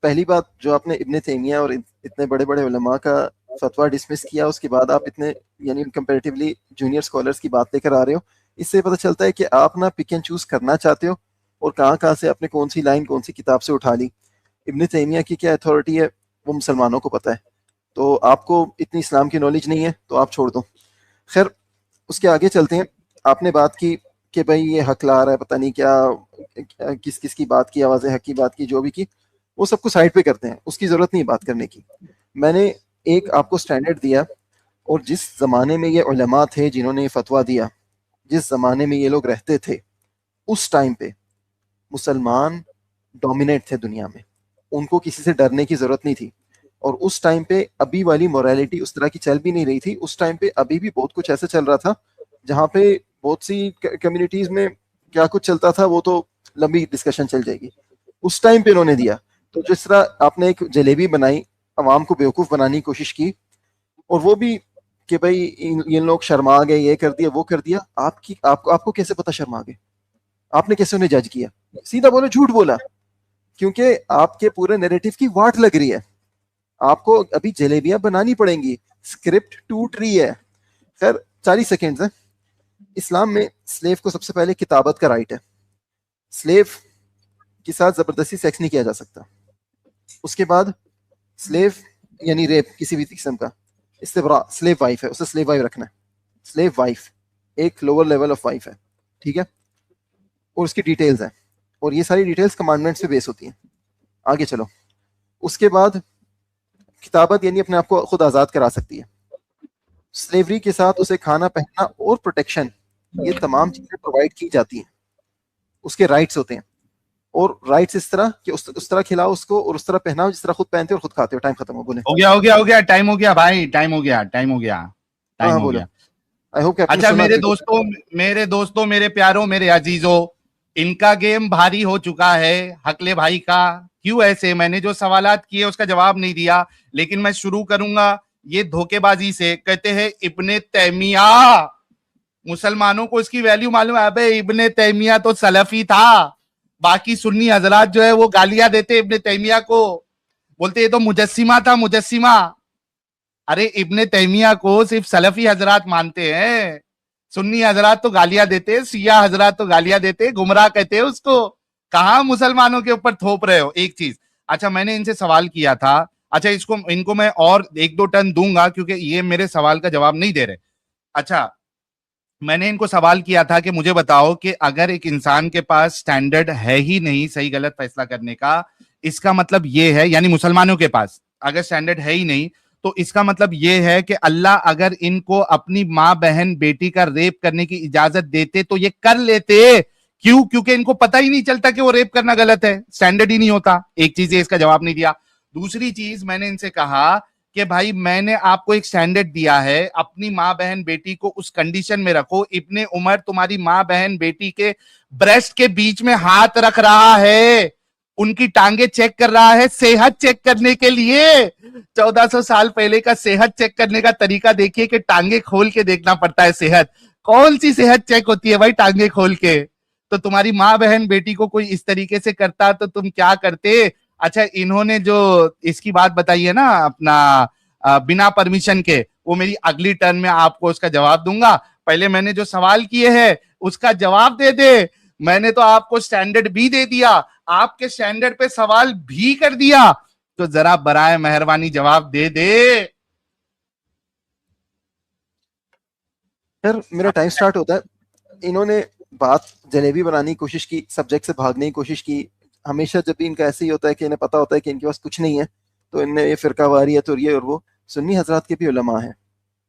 पहली बात जो आपने इब्ने तैमिया और इतने बड़े बड़े उलमा का फतवा डिसमिस किया, उसके बाद आप इतने यानी कंपैरेटिवली जूनियर स्कॉलर्स की बात लेकर आ रहे हो, इससे पता चलता है कि आप ना पिक एंड चूज करना चाहते हो और कहाँ कहाँ से आपने कौन सी लाइन कौन सी किताब से उठा ली। इब्ने तैमिया की क्या अथॉरिटी है वो मुसलमानों को पता है, तो आपको इतनी इस्लाम की नॉलेज नहीं है तो आप छोड़ दो। खैर, उसके आगे चलते हैं। आपने बात की कि भाई ये हक ला रहा है, पता नहीं क्या, किस किस की बात की, आवाज़ हक की बात की, जो भी की, वो सबको साइड पे करते हैं, उसकी ज़रूरत नहीं बात करने की। मैंने एक आपको स्टैंडर्ड दिया, और जिस ज़माने में ये उलमा थे जिन्होंने ये फतवा दिया, जिस ज़माने में ये लोग रहते थे, उस टाइम पे मुसलमान डोमिनेट थे दुनिया में, उनको किसी से डरने की ज़रूरत नहीं थी। और उस टाइम पे अभी वाली मोरालिटी उस तरह की चल भी नहीं रही थी। उस टाइम पे अभी भी बहुत कुछ ऐसा चल रहा था जहाँ पे बहुत सी कम्युनिटीज में क्या कुछ चलता था, वो तो लंबी डिस्कशन चल जाएगी। उस टाइम पे इन्होंने दिया। तो जिस तरह आपने एक जलेबी बनाई, अवाम को बेवकूफ़ बनाने की कोशिश की, और वो भी कि भाई ये लोग शर्मा गए, ये कर दिया, वो कर दिया। आपको कैसे पता शर्मा गए? आपने कैसे उन्हें जज किया? सीधा बोलो, झूठ बोला, क्योंकि आपके पूरे नैरेटिव की वाट लग रही है। आपको अभी जलेबियां बनानी पड़ेंगी, स्क्रिप्ट टूट रही है। खैर 40 सेकेंड्स है। इस्लाम में स्लेव को सबसे पहले किताबत का राइट है। स्लेव के साथ जबरदस्ती सेक्स नहीं किया जा सकता। उसके बाद स्लेव यानी रेप किसी भी किस्म का, इस्तेबरा, स्लेव वाइफ है, उसे स्लेव वाइफ रखना है। स्लेव वाइफ एक लोअर लेवल ऑफ वाइफ है, ठीक है, और उसकी डिटेल्स हैं, और ये सारी डिटेल्स कमांडमेंट्स पे बेस होती हैं। आगे चलो। उसके बाद किताबत यानी अपने आप को खुद आज़ाद करा सकती है। स्लेवरी के साथ उसे खाना, पहनना और प्रोटेक्शन, ये तमाम चीज़ें प्रोवाइड की जाती हैं। उसके राइट्स होते हैं, और राइट्स इस तरह कि उस तरह खिलाओ उसको, और उस तरह पहनाओ जिस तरह खुद पहनते हो और खुद खाते हो। टाइम खत्म हो, बोले। हो गया हो गया हो गया, टाइम हो गया भाई, टाइम हो गया, टाइम हो गया, हाँ टाइम हाँ हो बोलो। गया। आई होप कि आपने अच्छा सुना मेरे कि दोस्तों, मेरे प्यारों, मेरे अजीजों, इनका गेम भारी हो चुका है हकले भाई का। क्यों ऐसे? मैंने जो सवालात किए उसका जवाब नहीं दिया, लेकिन मैं शुरू करूंगा ये धोखेबाजी से। कहते हैं इब्ने तैमिया, मुसलमानों को इसकी वैल्यू मालूम है? अबे इब्ने तैमिया तो सलफी था, बाकी सुन्नी हजरात जो है वो गालियां देते इब्ने तैमिया को, बोलते ये तो मुजस्सिमा था, मुजस्सिमा। अरे इब्ने तैमिया को सिर्फ सलफी हजरात मानते हैं, सुन्नी हजरात तो गालियां देते हैं, सिया हजरात तो गालियां देते हैं, गुमराह कहते हैं उसको। कहां मुसलमानों के ऊपर थोप रहे हो एक चीज। अच्छा मैंने इनसे सवाल किया था, अच्छा इसको इनको मैं और एक दो टर्न दूंगा क्योंकि ये मेरे सवाल का जवाब नहीं दे रहे। अच्छा मैंने इनको सवाल किया था कि मुझे बताओ कि अगर एक इंसान के पास स्टैंडर्ड है ही नहीं सही गलत फैसला करने का, इसका मतलब ये है, यानी मुसलमानों के पास अगर स्टैंडर्ड है ही नहीं, तो इसका मतलब ये है कि अल्लाह अगर इनको अपनी माँ बहन बेटी का रेप करने की इजाजत देते तो ये कर लेते। क्यों? क्योंकि इनको पता ही नहीं चलता कि वो रेप करना गलत है, स्टैंडर्ड ही नहीं होता। एक चीज है, इसका जवाब नहीं दिया। दूसरी चीज मैंने इनसे कहा कि भाई मैंने आपको एक स्टैंडर्ड दिया है, अपनी माँ बहन बेटी को उस कंडीशन में रखो। इब्ने उमर तुम्हारी माँ बहन बेटी के ब्रेस्ट के बीच में हाथ रख रहा है, उनकी टांगे चेक कर रहा है सेहत चेक करने के लिए। 1400 साल पहले का सेहत चेक करने का तरीका देखिए कि टांगे खोल के देखना पड़ता है सेहत। कौन सी सेहत चेक होती है भाई टांगे खोल के? तो तुम्हारी माँ बहन बेटी को कोई इस तरीके से करता तो तुम क्या करते? अच्छा इन्होंने जो इसकी बात बताई है ना अपना बिना परमिशन के, वो मेरी अगली टर्न में आपको उसका जवाब दूंगा। पहले मैंने जो सवाल किए हैं उसका जवाब दे दे। मैंने तो आपको स्टैंडर्ड भी दे दिया, आपके स्टैंडर्ड पे सवाल भी कर दिया, तो जरा बराए मेहरबानी जवाब दे दे। यार मेरा टाइम स्टार्ट होता है। इन्होंने बात जलेबी बनाने की कोशिश की, सब्जेक्ट से भागने की कोशिश की। हमेशा जब भी इनका ऐसे ही होता है कि इन्हें पता होता है कि इनके पास कुछ नहीं है, तो इनने ये फिरका वारियत और ये और वो। सुन्नी हजरात के भी उलमा हैं,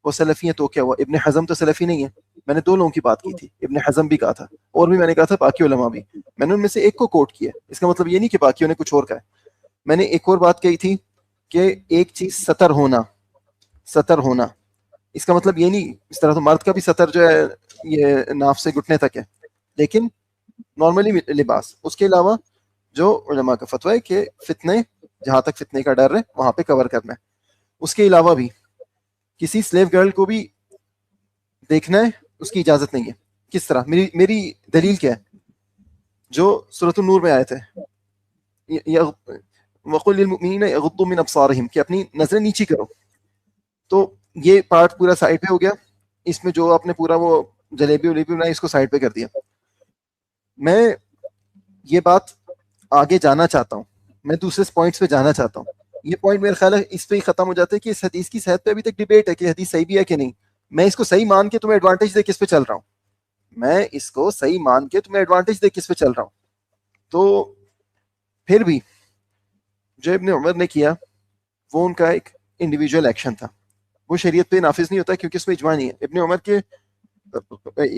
वो सलफी हैं, तो क्या हुआ? इब्ने हजम तो सलफी नहीं है। मैंने दो लोगों की बात की थी, इब्ने हजम भी कहा था, और भी मैंने कहा था बाकी उलमा भी। मैंने उनमें से एक को कोट किया, इसका मतलब ये नहीं कि बाकियों ने कुछ और कहा है। मैंने एक और बात कही थी कि एक चीज सतर होना, सतर होना, इसका मतलब ये नहीं, इस तरह तो मर्द का भी सतर जो है ये नाफ से घुटने तक है, लेकिन नॉर्मली लिबास। उसके अलावा जो उलमा का फतवा है कि फितने, जहां तक फितने का डर है वहां पे कवर करना है। उसके अलावा भी किसी स्लेव गर्ल को भी देखना है, उसकी इजाजत नहीं है। किस तरह? मेरी दलील क्या है? जो सूरह नूर में आए थे, वक़ुल लिलमुमिनीना यग़ुद्दू मिन अब्सारिहिम, कि अपनी नजरें नीची करो। तो ये पार्ट पूरा साइड पे हो गया। इसमें जो आपने पूरा वो जलेबी वलेबी बनाई, इसको साइड पे कर दिया। मैं ये बात आगे जाना चाहता हूँ, मैं दूसरे पॉइंट्स पे जाना चाहता हूँ। ये पॉइंट मेरा ख्याल है इस पे ही खत्म हो जाता है कि इस हदीस की सेहत पे अभी तक डिबेट है कि हदीस सही भी है कि नहीं। मैं इसको सही मान के तुम्हें एडवांटेज दे के इस पे चल रहा हूँ। मैं इसको सही मान के तुम्हें एडवांटेज दे किस पे चल रहा हूँ। तो फिर भी जो इब्ने उमर ने किया वो उनका एक इंडिविजुअल एक्शन था, वो शरीयत पे नाफिज नहीं होता क्योंकि उसमें इजमा नहीं है। इब्ने उमर के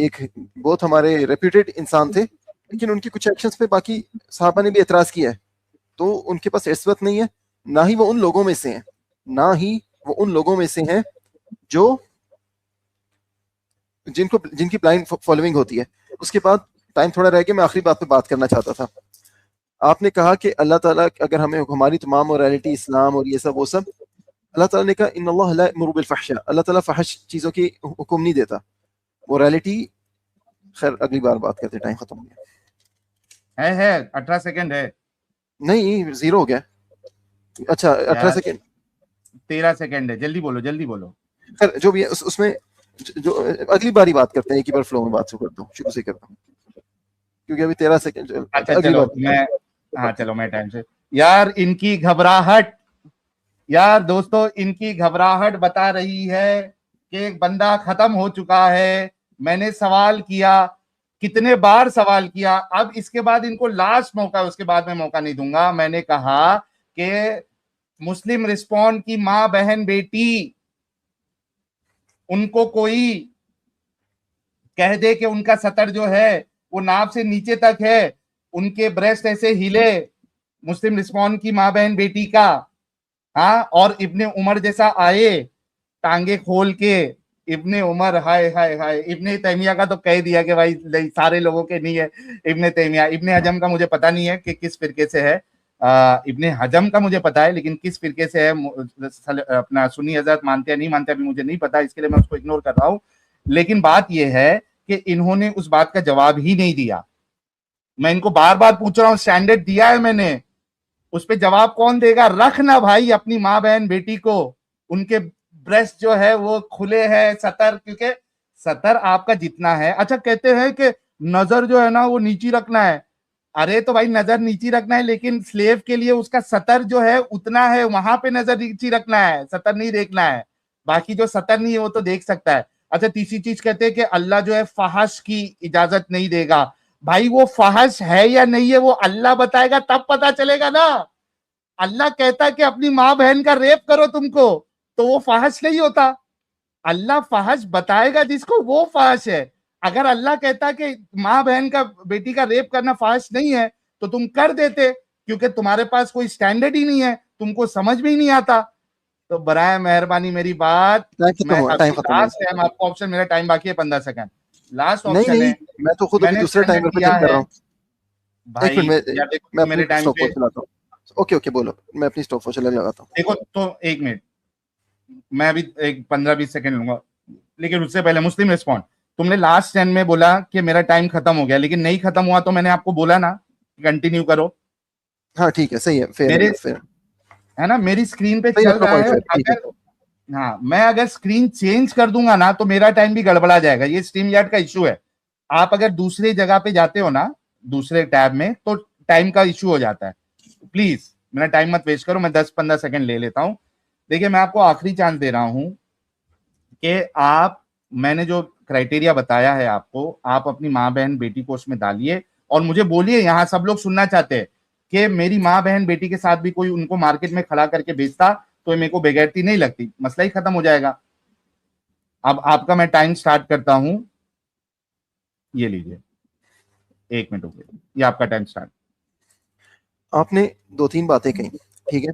एक बहुत हमारे रेप्यूटेड इंसान थे, लेकिन उनके कुछ एक्शंस पे बाकी साहबा ने भी एतराज किया है, तो उनके पास इस्मत नहीं है, ना ही वो उन लोगों में से हैं, ना ही वो उन लोगों में से हैं जो जिनकी ब्लाइंड फॉलोइंग होती है। उसके बाद टाइम थोड़ा रह गया, मैं आखिरी बात पे बात करना चाहता था। आपने कहा कि अल्लाह ताला अगर हमें हमारी तमाम मोरालिटी इस्लाम और ये सब वो सब, अल्लाह ताला ने कहा इन्नल्लाह ला यअमुरु बिल फहशा, अल्लाह ताला फहश चीजों की हुक्म नहीं देता। मोरालिटी खैर अगली बार बात करते, टाइम खत्म हो गया है 18 सेकंड है। नहीं, जीरो हो गया। अच्छा 18 यार सेकंड 13 सेकंड है, जल्दी बोलो जल्दी बोलो। खैर जो भी है उसमें जो अगली बार ही बात करते हैं, एक ही बार फ्लो में बात शुरू करता हूँ, शुरू से करता हूँ क्योंकि अभी 13 सेकंड। अच्छा अगली चलो बार मैं, हाँ चलो मैं टाइम से, यार इनकी घबराहट, यार दोस्तों इनकी घबराहट बता रही है कि एक बंदा खत्म हो चुका है। मैंने सवाल किया, कितने बार सवाल किया, अब इसके बाद इनको लास्ट मौका, उसके बाद मैं मौका नहीं दूंगा। मैंने कहा कि मुस्लिम रिस्पॉन्ड की माँ बहन बेटी, उनको कोई कह दे कि उनका सतर जो है वो नाभ से नीचे तक है, उनके ब्रेस्ट ऐसे हिले, मुस्लिम रिस्पॉन्ड की माँ बहन बेटी का, हाँ, और इब्ने उमर जैसा आए टांगे खोल के, इब्ने उमर, हाय हाय हाय। इब्ने तैमिया का तो कह दिया कि भाई सारे लोगों के नहीं है इब्ने तैमिया। इब्ने हजम का मुझे पता नहीं है कि किस फिरके से है, इब्ने हजम का मुझे पता है, लेकिन किस फिरके से है अपना सुन्नी हजरत मानते हैं नहीं मानते अभी मुझे नहीं पता, इसके लिए मैं उसको इग्नोर कर रहा हूँ। लेकिन बात यह है कि इन्होंने उस बात का जवाब ही नहीं दिया। मैं इनको बार बार पूछ रहा हूँ, स्टैंडर्ड दिया है मैंने, उस पर जवाब कौन देगा? रख ना भाई अपनी माँ बहन बेटी को, उनके ब्रेस्ट जो है वो खुले हैं, सतर, क्योंकि सतर आपका जितना है। अच्छा कहते हैं कि नजर जो है ना वो नीची रखना है, अरे तो भाई नजर नीची रखना है, लेकिन स्लेव के लिए उसका सतर जो है उतना है, वहां पे नजर नीची रखना है, सतर नहीं देखना है। बाकी जो सतर नहीं है वो तो देख सकता है। अच्छा तीसरी चीज कहते हैं कि अल्लाह जो है फहश की इजाजत नहीं देगा। भाई वो फहश है या नहीं है वो अल्लाह बताएगा, तब पता चलेगा ना। अल्लाह कहता है कि अपनी माँ बहन का रेप करो तुमको, तो वो फहश नहीं होता। अल्लाह फहश बताएगा जिसको, वो फहश है। अगर अल्लाह कहता कि माँ बहन का बेटी का रेप करना फहश नहीं है तो तुम कर देते, क्योंकि तुम्हारे पास कोई स्टैंडर्ड ही नहीं है, तुमको समझ भी नहीं आता। तो बराए मेहरबानी मेरी बात, मैं टाइम अभी खत्म हो लास्ट टाइम आपको ऑप्शन, मेरा टाइम बाकी है 15 सेकंड, लास्ट नहीं ऑप्शन नहीं, है। मैं तो खुद अभी मैंने दूसरे स्टैंडर्ड टाइमर पे दिया चेक कर है रहा हूँ। एक भाई, मिनट या देखो मैं कि मेरे अपनी टाइम स्टॉप पे, वॉच चलाता हूँ। ओके ओके बोलो, मैं अपनी स्टॉप वॉच लगाता हूँ। देखो तो एक मिनट, मैं अभी एक 15-20 सेकंड लूंगा, लेकिन उससे पहले मुस्लिम रिस्पॉन्ड, तुमने लास्ट 10 में बोला कि मेरा टाइम खत्म हो गया, लेकिन नहीं खत्म हुआ तो मैंने आपको बोला ना कंटिन्यू करो। हाँ ठीक है, सही है, फेयर मेरे, है, फेयर है ना, मेरी स्क्रीन पे सही, चल अपना रहा पॉइंट है। फेयर, ठीक है। अगर, हाँ, मैं अगर स्क्रीन चेंज कर दूंगा ना तो मेरा टाइम भी गड़बड़ा जाएगा, ये स्ट्रीम यार्ड का इशू है। आप अगर दूसरी जगह पे जाते हो ना, दूसरे टैब में, तो टाइम का इशू हो जाता है। प्लीज मेरा टाइम मत वेस्ट करो, मैं 10-15 सेकंड ले लेता हूं। देखिए मैं आपको आखिरी चांस दे रहा हूं कि आप, मैंने जो क्राइटेरिया बताया है आपको, आप अपनी माँ बहन बेटी को उसमें डालिए और मुझे बोलिए, यहाँ सब लोग सुनना चाहते हैं कि मेरी माँ बहन बेटी के साथ भी कोई उनको मार्केट में खड़ा करके बेचता तो मेरे को बेगैरती नहीं लगती, मसला ही खत्म हो जाएगा। अब आपका मैं टाइम स्टार्ट करता हूं, ये लीजिए, 1 मिनट हो गया, ये आपका टाइम स्टार्ट। आपने 2-3 बातें कही, ठीक है।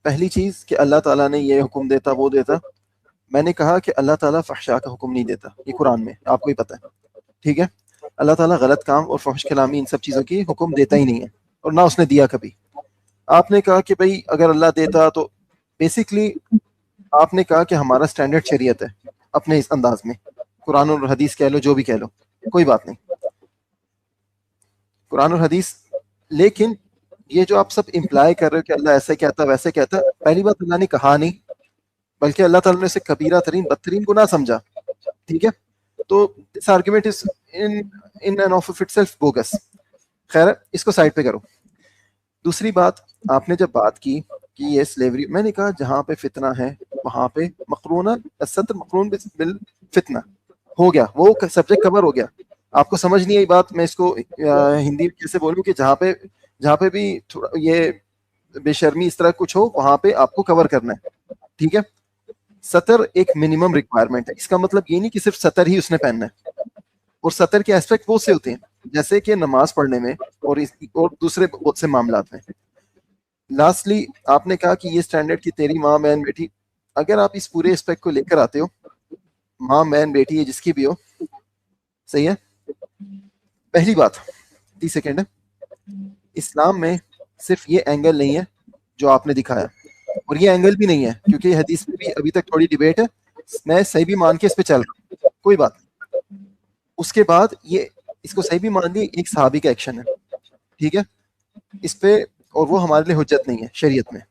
पहली चीज कि अल्लाह ताला ने ये हुक्म देता वो देता, मैंने कहा कि अल्लाह ताला फहशा का हुक्म नहीं देता, ये कुरान में आपको ही पता है, ठीक है। अल्लाह ताला गलत काम और फहश कलामी इन सब चीज़ों की हुक्म देता ही नहीं है, और ना उसने दिया कभी। आपने कहा कि भाई अगर अल्लाह देता तो, बेसिकली आपने कहा कि हमारा स्टैंडर्ड शरीयत है अपने इस अंदाज में, कुरान और हदीस कह लो, जो भी कह लो, कोई बात नहीं, कुरान और हदीस। लेकिन ये जो आप सब इम्प्लाई कर रहे हो कि अल्लाह ऐसे कहता वैसे कहता, पहली बात अल्लाह ने कहा नहीं, बल्कि अल्लाह ताला ने इसे कबीरा तरीन बदतरीन गुनाह समझा, ठीक है। तो this argument is in in end of itself bogus. खैर इसको साइड पे करो। दूसरी बात, आपने जब बात की कि ये स्लेवरी, मैंने कहा जहां पे फितना है वहां पे मकरूना सत्र मकरून बिल फितना हो गया, वो सब्जेक्ट कवर हो गया। आपको समझ नहीं आई बात, मैं इसको हिंदी में कैसे बोलूं कि जहाँ पे भी थोड़ा ये बेशर्मी इस तरह कुछ हो वहां पे आपको कवर करना है, ठीक है। सतर एक मिनिमम रिक्वायरमेंट है, इसका मतलब ये नहीं कि सिर्फ सतर ही उसने पहनना है, और सतर के एस्पेक्ट बहुत से होते हैं, जैसे कि नमाज पढ़ने में और दूसरे बहुत से मामलात में। लास्टली आपने कहा कि ये स्टैंडर्ड की तेरी माँ बहन बेटी, अगर आप इस पूरे एस्पेक्ट को लेकर आते हो, माँ बहन बेटी है जिसकी भी हो, सही है। पहली बात, 30 सेकेंड है, इस्लाम में सिर्फ ये एंगल नहीं है जो आपने दिखाया, और ये एंगल भी नहीं है क्योंकि हदीस में भी अभी तक थोड़ी डिबेट है, मैं सही भी मान के इस पे चल रहा हूँ, कोई बात नहीं। उसके बाद ये इसको सही भी मान ली, एक सहाबी का एक्शन है, ठीक है, इस पे, और वो हमारे लिए हुज्जत नहीं है शरीयत में।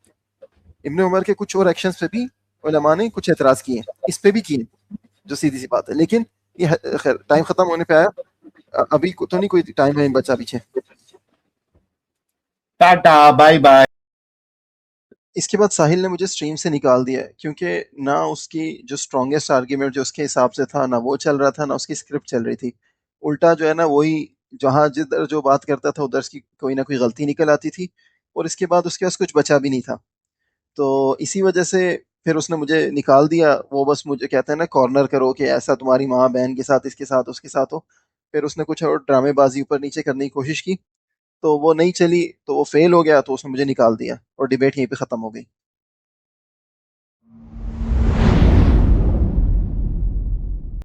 इब्ने उमर के कुछ और एक्शंस पे भी उलमा ने कुछ एतराज किए, इस पे भी किए, जो सीधी सी बात है। लेकिन ये खैर टाइम खत्म होने पे आया, अभी तो नहीं कोई टाइम है बचा पीछे। Tata bye bye. इसके बाद साहिल ने मुझे स्ट्रीम से निकाल दिया है, क्योंकि ना उसकी जो स्ट्रॉन्गेस्ट आर्ग्यूमेंट जो उसके हिसाब से था ना वो चल रहा था, ना उसकी स्क्रिप्ट चल रही थी। उल्टा जो है ना वही, जहाँ जिधर जो बात करता था उधर उसकी कोई ना कोई गलती निकल आती थी, और इसके बाद उसके पास कुछ बचा भी नहीं था। तो इसी वजह से फिर उसने मुझे निकाल दिया। वो बस मुझे कहते हैं ना कॉर्नर करो कि ऐसा तुम्हारी माँ बहन के साथ, इसके साथ, उसके साथ हो। फिर उसने कुछ और ड्रामेबाजी ऊपर नीचे करने की कोशिश की, तो वो नहीं चली, तो वो फेल हो गया, तो उसने मुझे निकाल दिया और डिबेट यहीं पे खत्म हो गई।